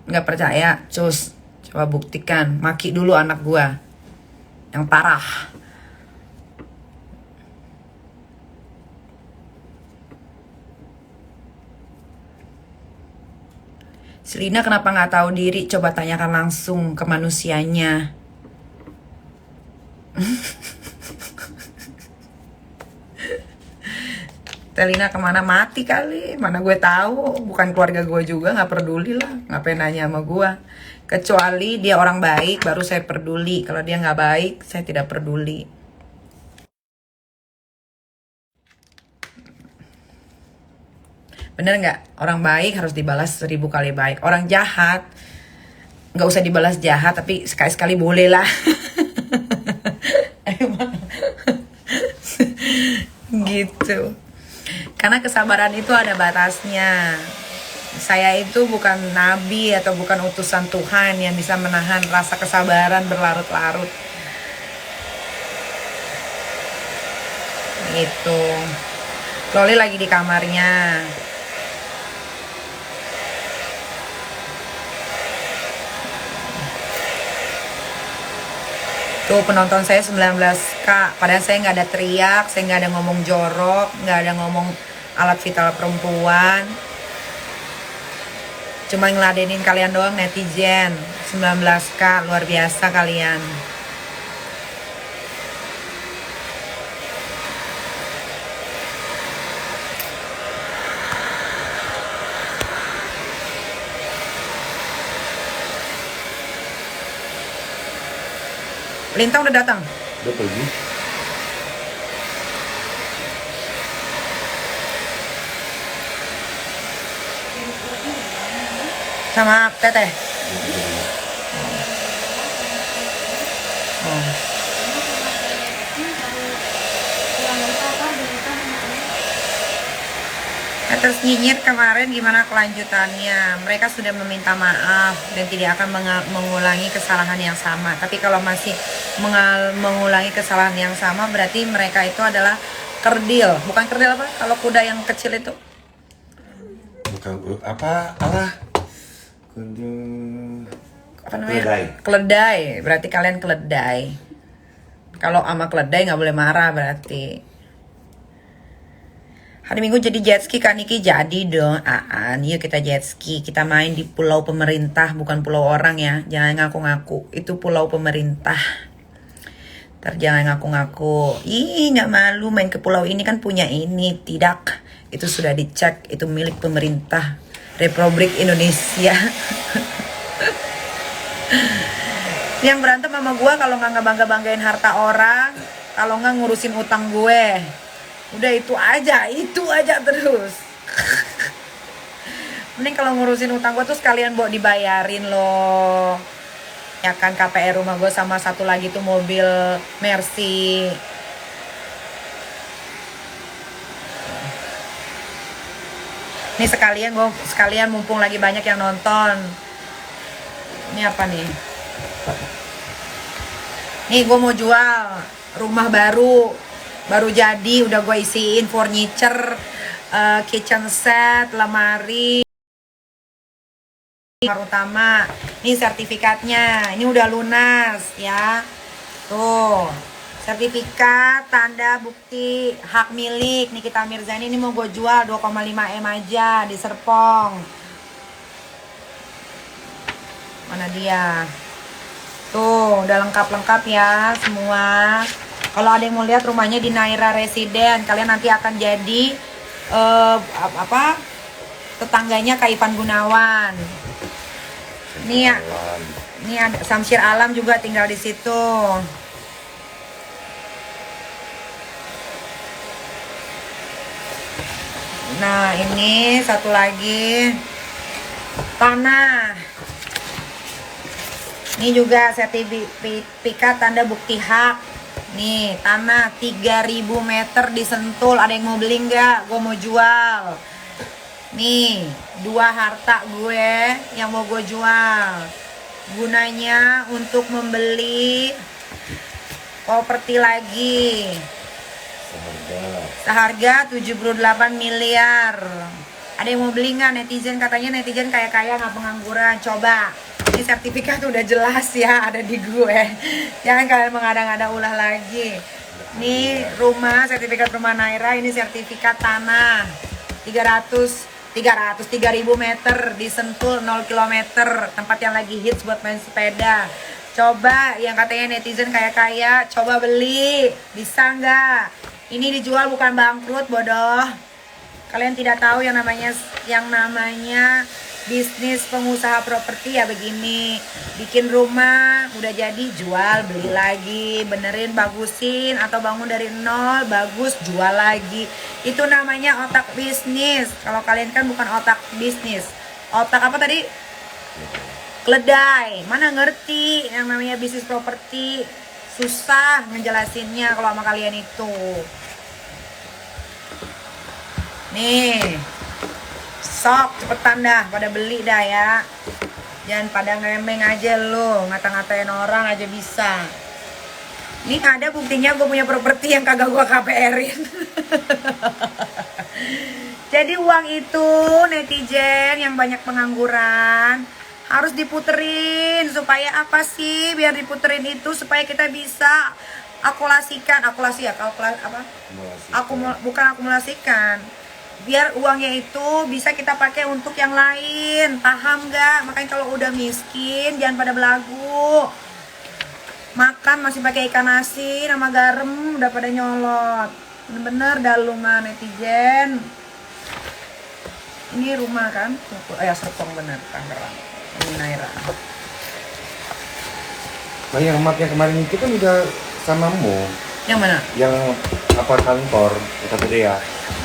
[SPEAKER 3] nggak percaya, cus, coba buktikan. Maki dulu anak gua, yang parah. Selina kenapa nggak tahu diri? Coba tanyakan langsung ke manusianya. Selina kemana, mati kali? Mana gue tahu? Bukan keluarga gue juga, nggak peduli lah. Ngapain nanya sama gue? Kecuali dia orang baik, baru saya peduli. Kalau dia nggak baik, saya tidak peduli. Bener nggak? Orang baik harus dibalas 1000 kali baik. Orang jahat nggak usah dibalas jahat, tapi sekali-sekali boleh lah. Gitu. Karena kesabaran itu ada batasnya. Saya itu bukan nabi atau bukan utusan Tuhan yang bisa menahan rasa kesabaran berlarut-larut. Gitu. Loli lagi di kamarnya. Tuh penonton saya 19k, padahal saya nggak ada teriak, saya nggak ada ngomong jorok, nggak ada ngomong alat vital perempuan. Cuma ngeladenin kalian doang netizen. 19k, luar biasa kalian. Lintang udah datang?
[SPEAKER 4] Udah pergi.
[SPEAKER 3] Sama Teteh? Oh. Atas nyinyir kemarin gimana kelanjutannya? Mereka sudah meminta maaf dan tidak akan mengulangi kesalahan yang sama. Tapi kalau masih mengulangi kesalahan yang sama, berarti mereka itu adalah Kerdil, bukan kerdil apa? Kalau kuda yang kecil itu.
[SPEAKER 4] Bukan apa? Alah.
[SPEAKER 3] Apa namanya? Keledai. Berarti kalian keledai. Kalau sama keledai nggak boleh marah berarti. Hari Minggu jadi jet ski Kak Niki, jadi dong. Yuk kita jet ski. Kita main di pulau pemerintah, bukan pulau orang ya. Jangan ngaku-ngaku. Itu pulau pemerintah. Ntar jangan ngaku-ngaku. Ih, nggak malu main ke pulau ini, kan punya ini. Tidak. Itu sudah dicek. Itu milik pemerintah Republik Indonesia. Yang berantem sama gue kalau nggak ngebangga-banggain harta orang, kalau nggak ngurusin utang gue. Udah itu aja terus. Mending kalau ngurusin utang gue tuh sekalian bawa dibayarin loh. Ya kan, KPR rumah gue sama satu lagi tuh mobil Mercy. Ini sekalian mumpung lagi banyak yang nonton. Ini apa nih? Nih gue mau jual rumah baru jadi, udah gue isiin furniture, kitchen set, lemari, kamar utama. Ini sertifikatnya, ini udah lunas ya. Tuh, sertifikat tanda bukti hak milik Nikita Mirzani. Ini mau gue jual 2,5 M aja di Serpong. Mana dia? Tuh, udah lengkap-lengkap ya semua. Kalau ada yang mau lihat rumahnya di Naira Residen, kalian nanti akan jadi tetangganya Kak Ivan Gunawan. Ini ada Samsir Alam juga tinggal di situ. Nah, ini satu lagi tanah. Ini juga sertifikat tanda bukti hak. Nih, tanah 3.000 meter di Sentul. Ada yang mau beli nggak? Gue mau jual. Nih, 2 harta gue yang mau gue jual. Gunanya untuk membeli properti lagi. Seharga 78 miliar. Ada yang mau beli nggak? Netizen katanya netizen kaya-kaya nggak pengangguran. Coba. Ini sertifikat udah jelas ya, ada di gue. Jangan kalian mengada-ngada ulah lagi. Ini rumah, sertifikat rumah Naira. Ini sertifikat tanah 3.000 meter di Sentul 0 km. Tempat yang lagi hits buat main sepeda. Coba yang katanya netizen kaya-kaya, coba beli. Bisa nggak? Ini dijual bukan bangkrut, bodoh. Kalian tidak tahu yang namanya bisnis pengusaha properti ya begini. Bikin rumah udah jadi, jual, beli lagi, benerin, bagusin, atau bangun dari nol, bagus, jual lagi. Itu namanya otak bisnis. Kalau kalian kan bukan otak bisnis. Otak apa tadi? Keledai. Mana ngerti yang namanya bisnis properti. Susah ngejelasinnya kalau sama kalian itu. Nih, sok cepetan dah pada beli dah ya. Jangan pada ngemeng aja lo, ngata-ngatain orang aja bisa. Ini ada buktinya gue punya properti yang kagak gue KPR-in. Jadi uang itu netizen yang banyak pengangguran harus diputerin. Supaya apa sih? Biar diputerin itu supaya kita bisa bukan akumulasikan. Biar uangnya itu bisa kita pakai untuk yang lain. Paham gak? Makanya kalau udah miskin jangan pada belagu. Makan masih pakai ikan asin sama garam udah pada nyolot. Bener-bener dah lu mah netizen. Ini rumah kan? Ya Serpong bener, Tangerang. Ini Naira.
[SPEAKER 4] Nah, yang mak yang kemarin itu kan udah samamu.
[SPEAKER 3] Yang mana?
[SPEAKER 4] Yang apa kantor kata Dea.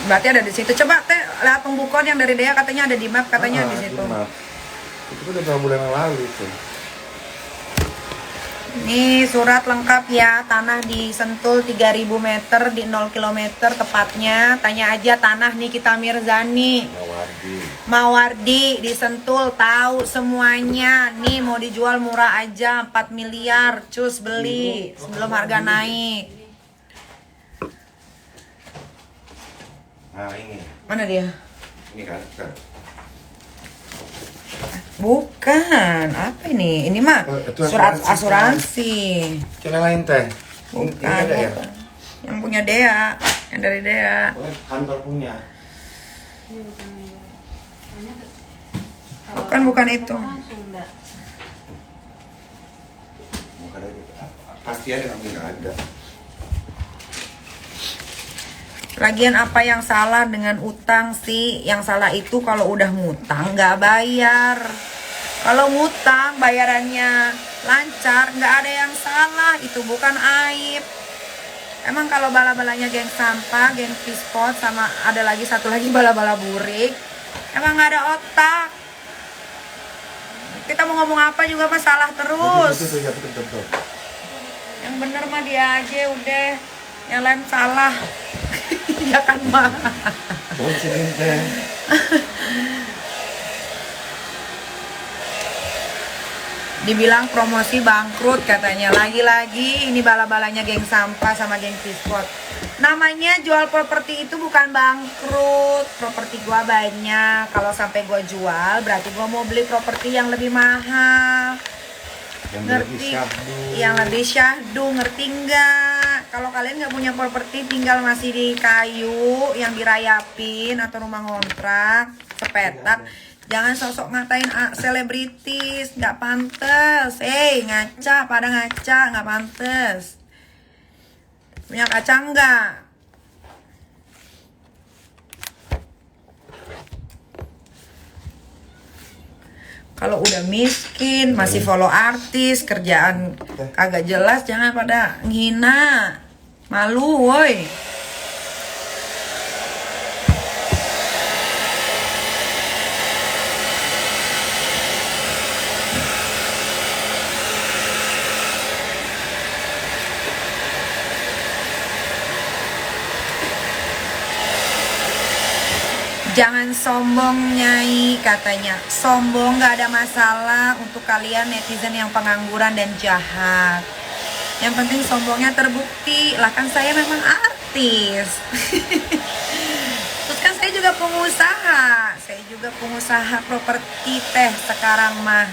[SPEAKER 3] Berarti ada di situ. Coba teh lihat pembukuan yang dari Dea katanya ada di map, katanya di situ.
[SPEAKER 4] Di map. Itu kan udah berapa bulan yang lalu itu.
[SPEAKER 3] Ini surat lengkap ya, tanah di Sentul 3.000 meter di 0 km tepatnya. Tanya aja tanah Nikita Mirzani. Mawardi di Sentul, tahu semuanya. Nih mau dijual murah aja 4 miliar, cus beli sebelum harga naik.
[SPEAKER 4] Nah ini
[SPEAKER 3] Mana dia?
[SPEAKER 4] kan.
[SPEAKER 3] Bukan, apa ini? Ini mah
[SPEAKER 4] Itu
[SPEAKER 3] surat
[SPEAKER 4] asuransi.
[SPEAKER 3] asuransi.
[SPEAKER 4] Yang lain teh.
[SPEAKER 3] Bukan,
[SPEAKER 4] Ini ada ya?
[SPEAKER 3] bukan. Yang punya Dea, yang dari Dea.
[SPEAKER 4] Kantor punya.
[SPEAKER 3] Bukan itu.
[SPEAKER 4] Bukan ada. Pasti ada tapi nggak ada.
[SPEAKER 3] Lagian apa yang salah dengan utang sih? Yang salah itu kalau udah ngutang nggak bayar. Kalau ngutang bayarannya lancar, nggak ada yang salah. Itu bukan aib. Emang kalau bala-balanya geng sampah, geng pispot, sama ada lagi satu lagi bala-bala burik, emang nggak ada otak. Kita mau ngomong apa juga masalah terus.
[SPEAKER 4] Betul.
[SPEAKER 3] Yang bener mah dia aja udah, yang lain salah. Ya kan mah.
[SPEAKER 4] Sini teh.
[SPEAKER 3] Dibilang promosi bangkrut katanya. Lagi-lagi ini bala-balanya geng sampah sama geng pispot. Namanya jual properti itu bukan bangkrut. Properti gua banyak. Kalau sampai gua jual berarti gua mau beli properti yang lebih mahal. Ngerti? Yang lebih syahdu, ngerti nggak? Kalau kalian nggak punya properti, tinggal masih di kayu yang dirayapin atau rumah ngontrak, sepetak. Jangan sosok ngatain selebritis, nggak pantes. Ngaca, pada ngaca, nggak pantes. Punya kaca nggak? Kalau udah miskin, masih follow artis, kerjaan kagak jelas, jangan pada ngina. Malu, woi. Jangan sombong Nyai, katanya. Sombong gak ada masalah untuk kalian netizen yang pengangguran dan jahat. Yang penting sombongnya terbukti. Lah kan saya memang artis. Terus kan saya juga pengusaha. Saya juga pengusaha properti teh sekarang mah.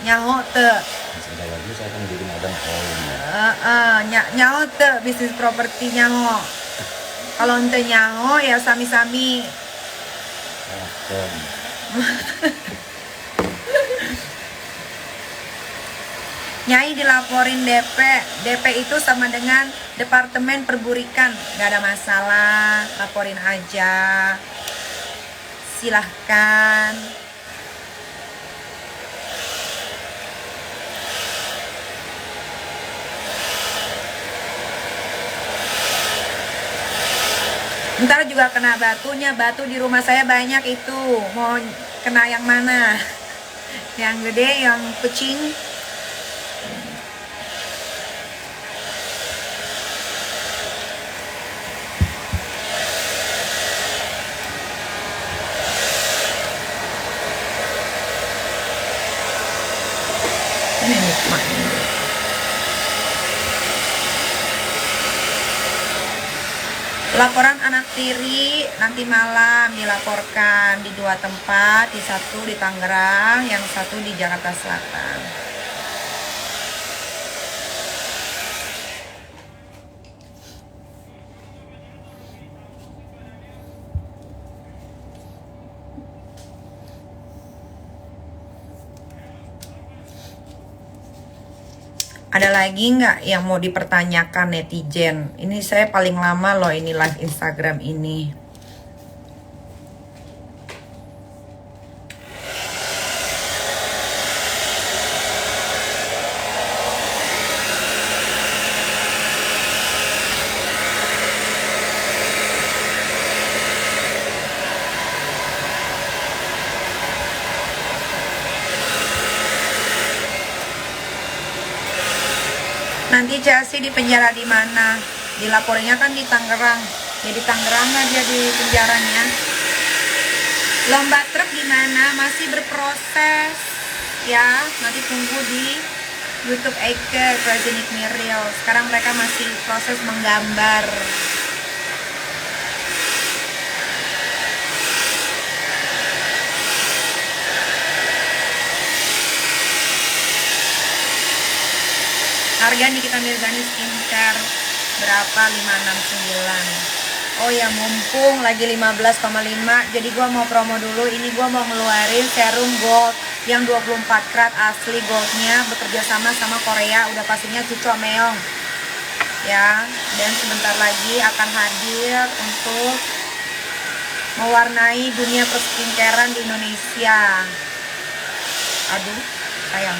[SPEAKER 3] Nyaho teh.
[SPEAKER 4] Sebentar lagi saya akan menjadi madam koin.
[SPEAKER 3] Nyaho teh bisnis properti nyaho. Kalau ente nyaho ya sami-sami. Nyai dilaporin DP. DP itu sama dengan Departemen Perburikan. Gak ada masalah, laporin aja. Silahkan. Ntar juga kena batunya. Batu di rumah saya banyak itu. Mau kena yang mana? Yang gede, yang kucing. Ini nikmat. Laporan anak tiri nanti malam dilaporkan di 2 tempat, di satu di Tangerang, yang satu di Jakarta Selatan. Ada lagi nggak yang mau dipertanyakan netizen? Ini saya paling lama loh ini live Instagram ini. Nanti Chelsea di penjara di mana? Dilaporinnya kan di Tangerang. Ya di Tangerang lah dia di penjaranya. Lomba truk gimana? Masih berproses. Ya, nanti tunggu di YouTube Eike, President Miril. Sekarang mereka masih proses menggambar.
[SPEAKER 1] Harga Nikita Mirzani skincare berapa? 569. Oh ya, mumpung lagi 15,5, jadi gua mau promo dulu. Ini gua mau ngeluarin serum gold yang 24 karat asli goldnya, bekerja sama sama Korea, udah pastinya Cucu Meong ya. Dan sebentar lagi akan hadir untuk mewarnai dunia perskincarean di Indonesia. Aduh, sayang.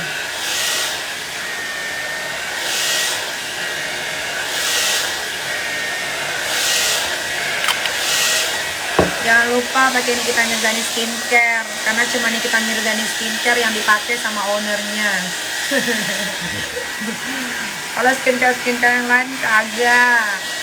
[SPEAKER 1] Jangan lupa pakai Nikita Mirzani skincare, karena cuma Nikita Mirzani skincare yang dipakai sama ownernya. Kalau skincare yang lain kagak.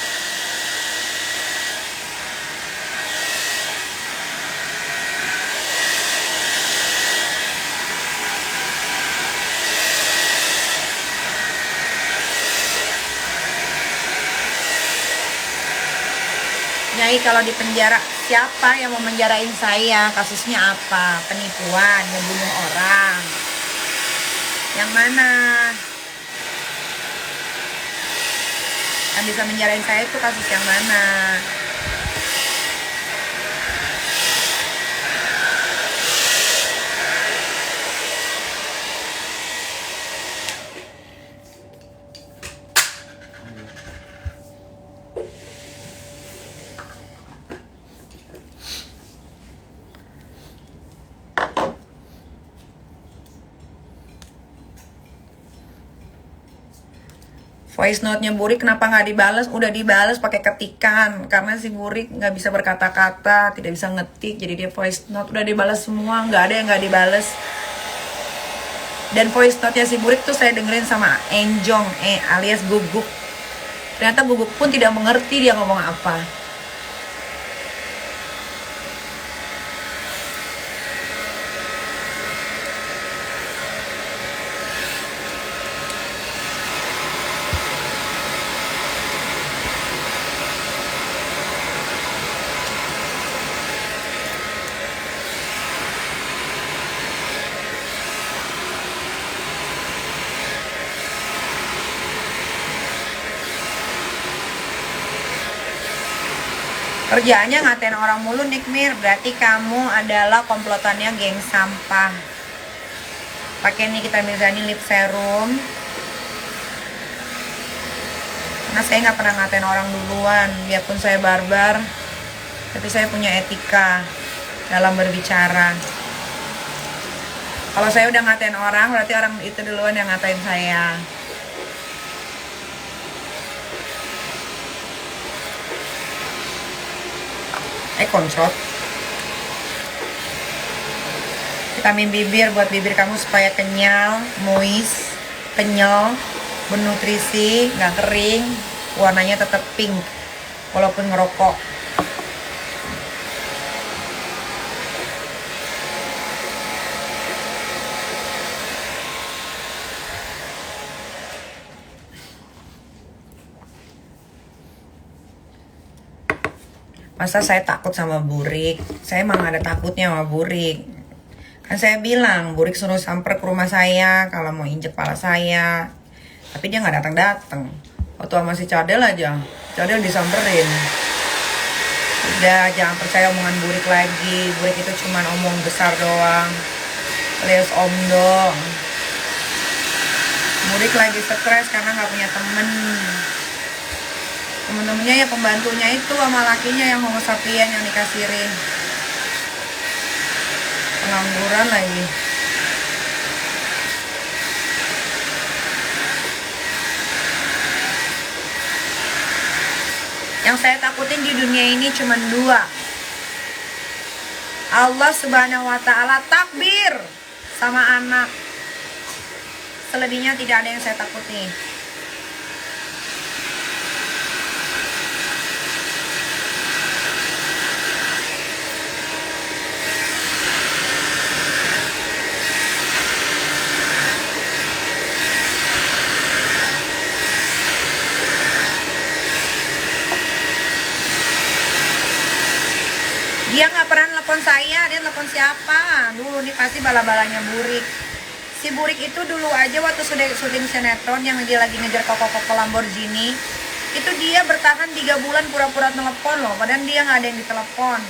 [SPEAKER 1] Nyai, kalau di penjara, siapa yang mau menjarain saya? Kasusnya apa? Penipuan, ngebunuh orang. Yang mana? Yang bisa menjarain saya itu kasus yang mana? Voice note-nya Burik kenapa nggak dibales? Udah dibales pakai ketikan, karena si Burik nggak bisa berkata-kata, tidak bisa ngetik, jadi dia voice note udah dibales semua, nggak ada yang nggak dibales. Dan voice note-nya si Burik tuh saya dengerin sama Enjong, alias Guguk. Ternyata Guguk pun tidak mengerti dia ngomong apa. Kerjaannya ngatain orang mulu, Nikmir. Berarti kamu adalah komplotannya geng sampah. Pakai Nikita Mirzani lip serum. Karena saya nggak pernah ngatain orang duluan, biarpun saya barbar, tapi saya punya etika dalam berbicara. Kalau saya udah ngatain orang, berarti orang itu duluan yang ngatain saya. Konsot. Vitamin bibir buat bibir kamu supaya kenyal, moist, kenyal, bernutrisi, nggak kering, warnanya tetap pink walaupun ngerokok. Masa saya takut sama Burik? Saya emang ada takutnya sama Burik. Kan saya bilang, Burik suruh samper ke rumah saya kalau mau injek kepala saya. Tapi dia nggak datang-datang. Waktu sama si Cadel aja, Cadel disamperin. Udah, jangan percaya omongan Burik lagi. Burik itu cuma omong besar doang, alias omdong. Burik lagi stres karena nggak punya temen. Temen-temennya ya pembantunya itu sama lakinya yang homo sapien yang dikasirin. Pengangguran lagi. Yang saya takutin di dunia ini cuma dua. Allah Subhanahu wa Ta'ala, takbir, sama anak. Selebihnya tidak ada yang saya takuti. Dia nggak pernah telepon saya, dia telepon siapa? Dulu nih pasti bala-balanya Burik. Si Burik itu dulu aja waktu syuting sinetron yang dia lagi ngejar koko-koko Lamborghini, itu dia bertahan 3 bulan pura-pura telepon loh, padahal dia nggak ada yang ditelepon.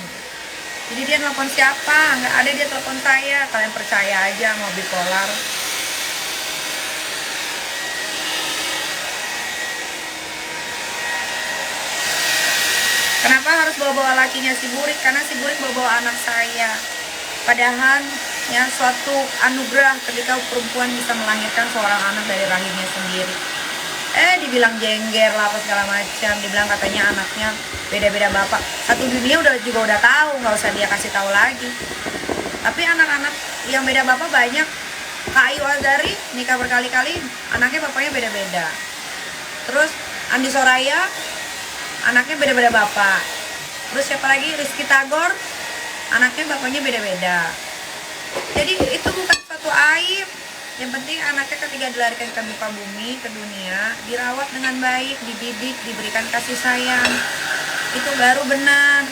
[SPEAKER 1] Jadi dia nelpon siapa? Nggak ada, dia telepon saya. Kalian percaya aja mau bipolar. Kenapa harus bawa-bawa lakinya si Burik? Karena si Burik bawa-bawa anak saya. Padahal ya suatu anugerah ketika perempuan bisa melahirkan seorang anak dari rahimnya sendiri. Dibilang jengger lah apa segala macam, dibilang katanya anaknya beda-beda bapak. Satu dunia juga udah tahu, nggak usah dia kasih tahu lagi. Tapi anak-anak yang beda bapak banyak. Kak Ayu Azari nikah berkali-kali, anaknya bapaknya beda-beda. Terus Andi Soraya, anaknya beda-beda bapak. Terus siapa lagi? Rizky Tagor, anaknya bapaknya beda-beda. Jadi itu bukan suatu aib. Yang penting anaknya ketika dilarikan ke muka bumi, ke dunia, dirawat dengan baik, dididik, diberikan kasih sayang. Itu baru benar.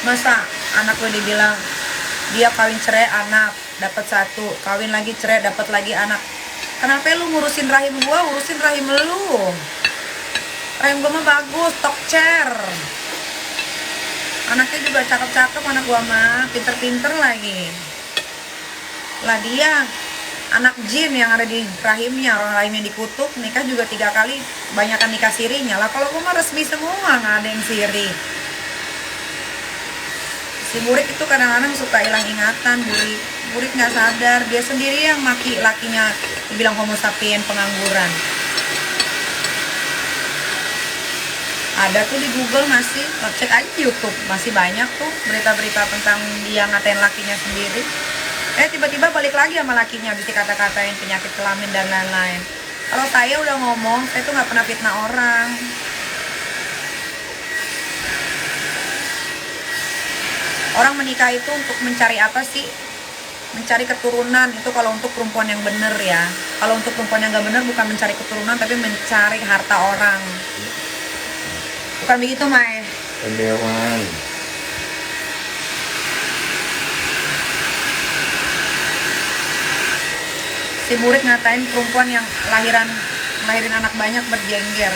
[SPEAKER 1] Masa anak lo dibilang dia kawin cerai anak dapat 1, kawin lagi cerai dapat lagi anak. Kenapa lu ngurusin rahim gua, urusin rahim lu? Rahim gua mah bagus, talk chair. Anaknya juga cakep-cakep, anak gua mah pinter-pinter lagi. Lah dia anak jin yang ada di rahimnya, orang rahimnya dikutuk, nikah juga 3 kali, banyakan nikah sirinya. Lah kalau gua mah resmi semua, nggak ada yang siri. Si Burik itu kadang-kadang suka hilang ingatan. Burik nggak sadar, dia sendiri yang maki lakinya, dibilang homo sapien, pengangguran. Ada tuh di Google, masih cek aja di YouTube, masih banyak tuh berita-berita tentang dia ngatain lakinya sendiri. Tiba-tiba balik lagi sama lakinya, habis dikata-katain penyakit kelamin dan lain-lain. Kalau saya udah ngomong, saya tuh nggak pernah fitnah orang. Orang menikah itu untuk mencari apa sih? Mencari keturunan. Itu kalau untuk perempuan yang bener ya. Kalau untuk perempuan yang gak bener, bukan mencari keturunan, tapi mencari harta orang. Bukan begitu, Mai?
[SPEAKER 4] Pendewan.
[SPEAKER 1] Si Burik ngatain perempuan yang lahirin anak banyak berjengger.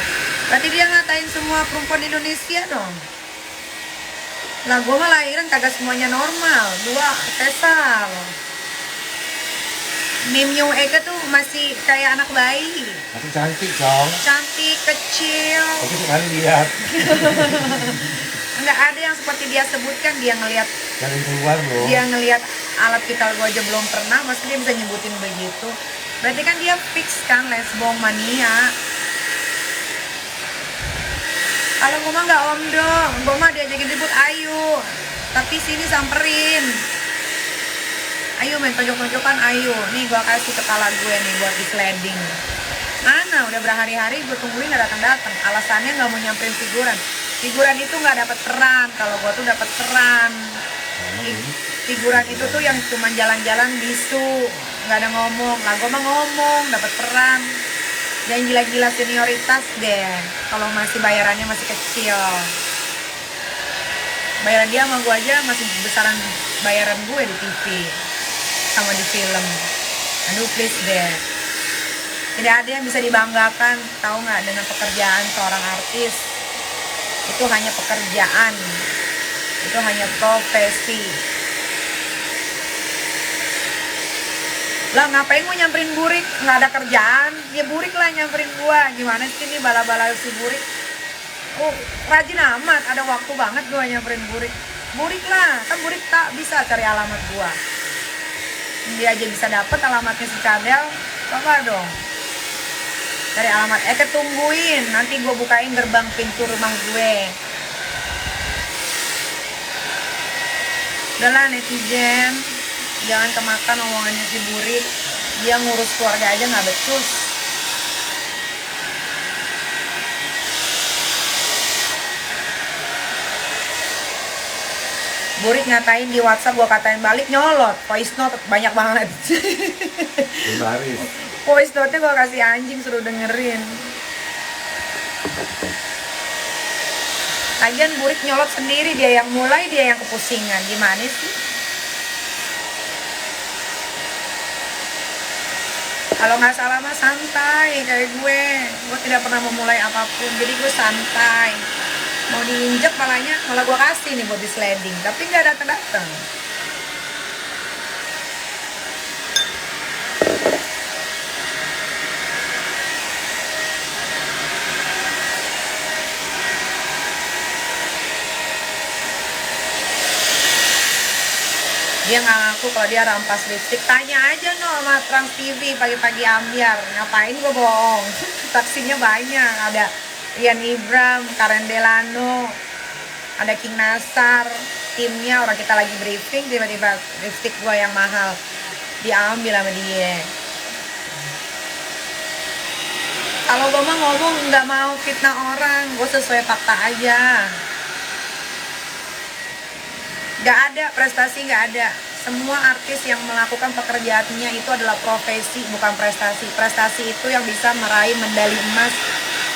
[SPEAKER 1] Berarti dia ngatain semua perempuan Indonesia dong. Lah gue mah lahiran kagak semuanya normal, 2 sesar. Mimyu Ega tuh masih kayak anak bayi.
[SPEAKER 4] Masih cantik dong.
[SPEAKER 1] Cantik, kecil.
[SPEAKER 4] Tapi sekali lihat.
[SPEAKER 1] Nggak ada yang seperti dia sebutkan. Dia ngelihat,
[SPEAKER 4] Jangan keluar loh.
[SPEAKER 1] dia ngelihat alat vital gue aja belum pernah, maksudnya dia bisa nyebutin begitu. Berarti kan dia fix kan lesbong mania. Kalau gue mah nggak om dong, gue mah diajakin ribut ayo, tapi sini samperin. Ayo main tonjok-tonjokan, ayo. Nih gue kasih kepala gue nih buat di sliding. Mana udah berhari-hari gue tungguin nggak datang-datang. Alasannya nggak mau nyamperin figuran. Figuran itu nggak dapat peran, kalau gue tuh dapat peran. Figuran itu tuh yang cuma jalan-jalan bisu, nggak ada ngomong. Lah gue mah ngomong, dapat peran. Jangan gila-gila senioritas deh. Kalau masih bayarannya masih kecil. Bayaran dia sama gue aja masih besaran bayaran gue di TV sama di film. Aduh please deh. Tidak ada yang bisa dibanggakan, tahu nggak, dengan pekerjaan seorang artis. Itu hanya pekerjaan. Itu hanya profesi. Lah ngapain gue nyamperin Burik? Nggak ada kerjaan, ya Burik lah nyamperin gue. Gimana sih ini bala-bala si Burik? Oh rajin amat, ada waktu banget gue nyamperin Burik. Burik lah, kan Burik tak bisa cari alamat gue. Dia aja bisa dapet alamatnya si Cadel, coba dong cari alamat. Ketungguin, nanti gue bukain gerbang pintu rumah gue. Udahlah netizen, jangan kemakan omongannya si Burik. Dia ngurus keluarga aja nggak becus. Burik ngatain di WhatsApp, gue katain balik, nyolot. Voice note banyak banget. Voice note-nya gue kasih anjing, suruh dengerin. Lagian Burik nyolot sendiri, dia yang mulai, dia yang kepusingan. Gimana sih? Kalau nggak salah mah santai kayak gue. Gue tidak pernah memulai apapun, jadi gue santai. Mau diinjek malah gue kasih nih body sliding, tapi nggak datang-datang. Dia nggak ngaku kalau dia rampas lipstick. Tanya aja no sama Trans TV pagi-pagi ambiar. Ngapain gue bohong? Saksinya banyak. Ada Rian Ibram, Karen Delano, ada King Nasar, timnya. Orang kita lagi briefing, tiba-tiba lipstick gue yang mahal diambil sama dia. Kalau gue mah ngomong nggak mau fitnah orang, gue sesuai fakta aja. Gak ada prestasi, gak ada. Semua artis yang melakukan pekerjaannya itu adalah profesi, bukan prestasi. Prestasi itu yang bisa meraih medali emas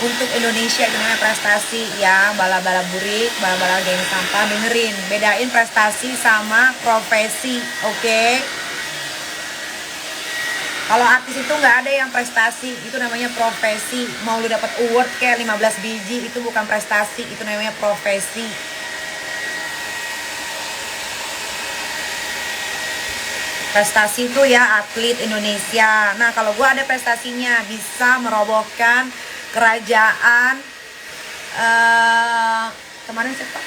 [SPEAKER 1] untuk Indonesia, itu namanya prestasi. Ya, bala-bala Burik, bala-bala geng sampah, dengerin. Bedain prestasi sama profesi, oke? Kalau artis itu nggak ada yang prestasi, itu namanya profesi. Mau lu dapat award kayak 15 biji, itu bukan prestasi, itu namanya profesi. Prestasi itu ya atlet Indonesia. Nah, kalau gue ada prestasinya, bisa merobohkan kerajaan kemarin siapa?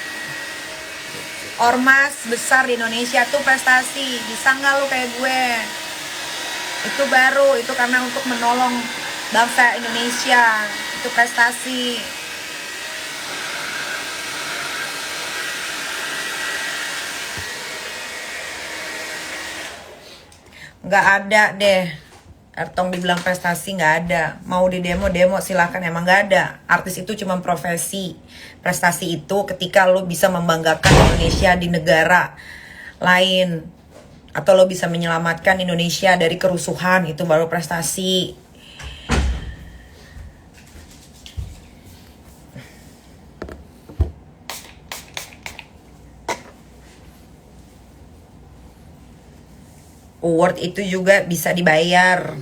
[SPEAKER 1] Ormas besar di Indonesia tuh prestasi. Bisa nggak lu kayak gue? Itu baru, itu karena untuk menolong bangsa Indonesia. Itu prestasi. Nggak ada deh. Ertong dibilang prestasi nggak ada. Mau di demo silakan, emang nggak ada. Artis itu cuma profesi. Prestasi itu ketika lo bisa membanggakan Indonesia di negara lain, atau lo bisa menyelamatkan Indonesia dari kerusuhan, itu baru prestasi. Award itu juga bisa dibayar.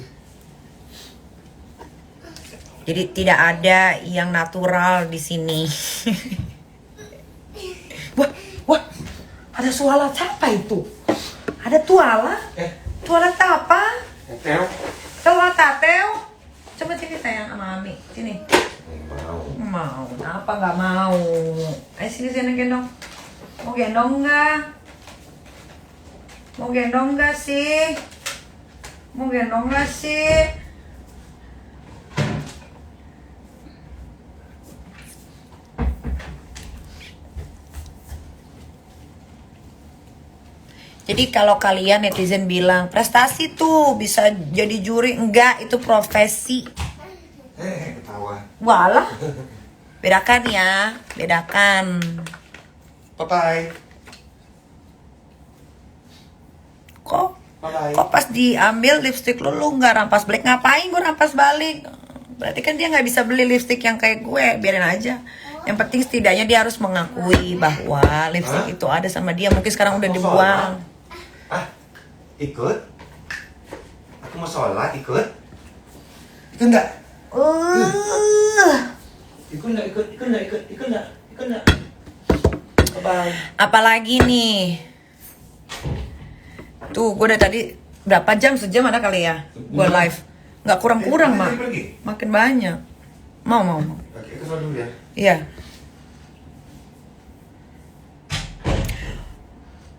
[SPEAKER 1] Jadi tidak ada yang natural di sini. Wah, ada suara apa itu? Ada tuala? Tuala apa? Tuala tateo? Coba sini sayang sama Ami, sini. Mau? Apa nggak mau? Ayo sini gendong. Mau gendong nggak? Mau gendong gak sih? Mau gendong gak sih? Jadi kalau kalian netizen bilang prestasi tuh bisa jadi juri, enggak, itu profesi.
[SPEAKER 4] Ketawa.
[SPEAKER 1] Walah. Bedakan ya, bedakan.
[SPEAKER 4] Bye-bye.
[SPEAKER 1] Kok pas diambil lipstick lu nggak rampas balik? Ngapain gue rampas balik? Berarti kan dia nggak bisa beli lipstick yang kayak gue. Biarin aja. Yang penting setidaknya dia harus mengakui bahwa lipstick itu ada sama dia. Mungkin sekarang udah dibuang.
[SPEAKER 4] Ikut? Aku mau sholat, ikut? Ikut enggak? Ikut enggak? Bye.
[SPEAKER 1] Apalagi nih? Tuh, gue udah tadi berapa jam? Sejam ada kali ya? Gue live. Nggak kurang-kurang, Mak. Makin banyak. Mau.
[SPEAKER 4] Oke, kesana dulu ya.
[SPEAKER 1] Iya.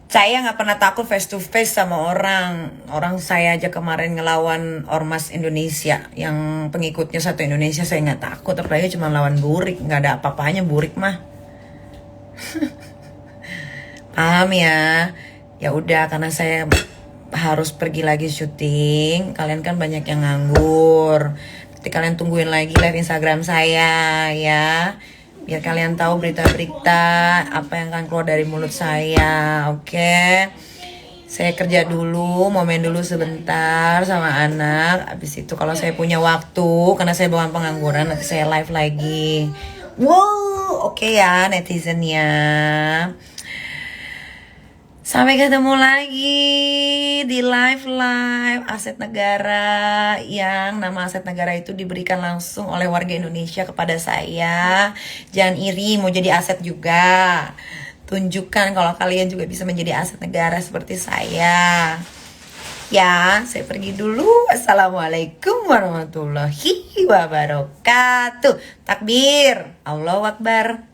[SPEAKER 1] Saya nggak pernah takut face to face sama orang. Orang saya aja kemarin ngelawan Ormas Indonesia. Yang pengikutnya satu Indonesia, saya nggak takut. Apalagi cuma lawan Burik. Nggak ada apa-apanya Burik mah. Paham ya? Ya udah, karena saya harus pergi lagi syuting. Kalian kan banyak yang nganggur. Nanti kalian tungguin lagi live Instagram saya ya, biar kalian tahu berita-berita apa yang akan keluar dari mulut saya. Oke? Saya kerja dulu, mau main dulu sebentar sama anak. Habis itu kalau saya punya waktu, karena saya bukan pengangguran, nanti saya live lagi. Wow,
[SPEAKER 3] Oke ya netizennya. Sampai ketemu lagi di live aset negara, yang nama aset negara itu diberikan langsung oleh warga Indonesia kepada saya. Jangan iri mau jadi aset juga. Tunjukkan kalau kalian juga bisa menjadi aset negara seperti saya. Ya, saya pergi dulu. Assalamualaikum warahmatullahi wabarakatuh. Takbir. Allahu Akbar.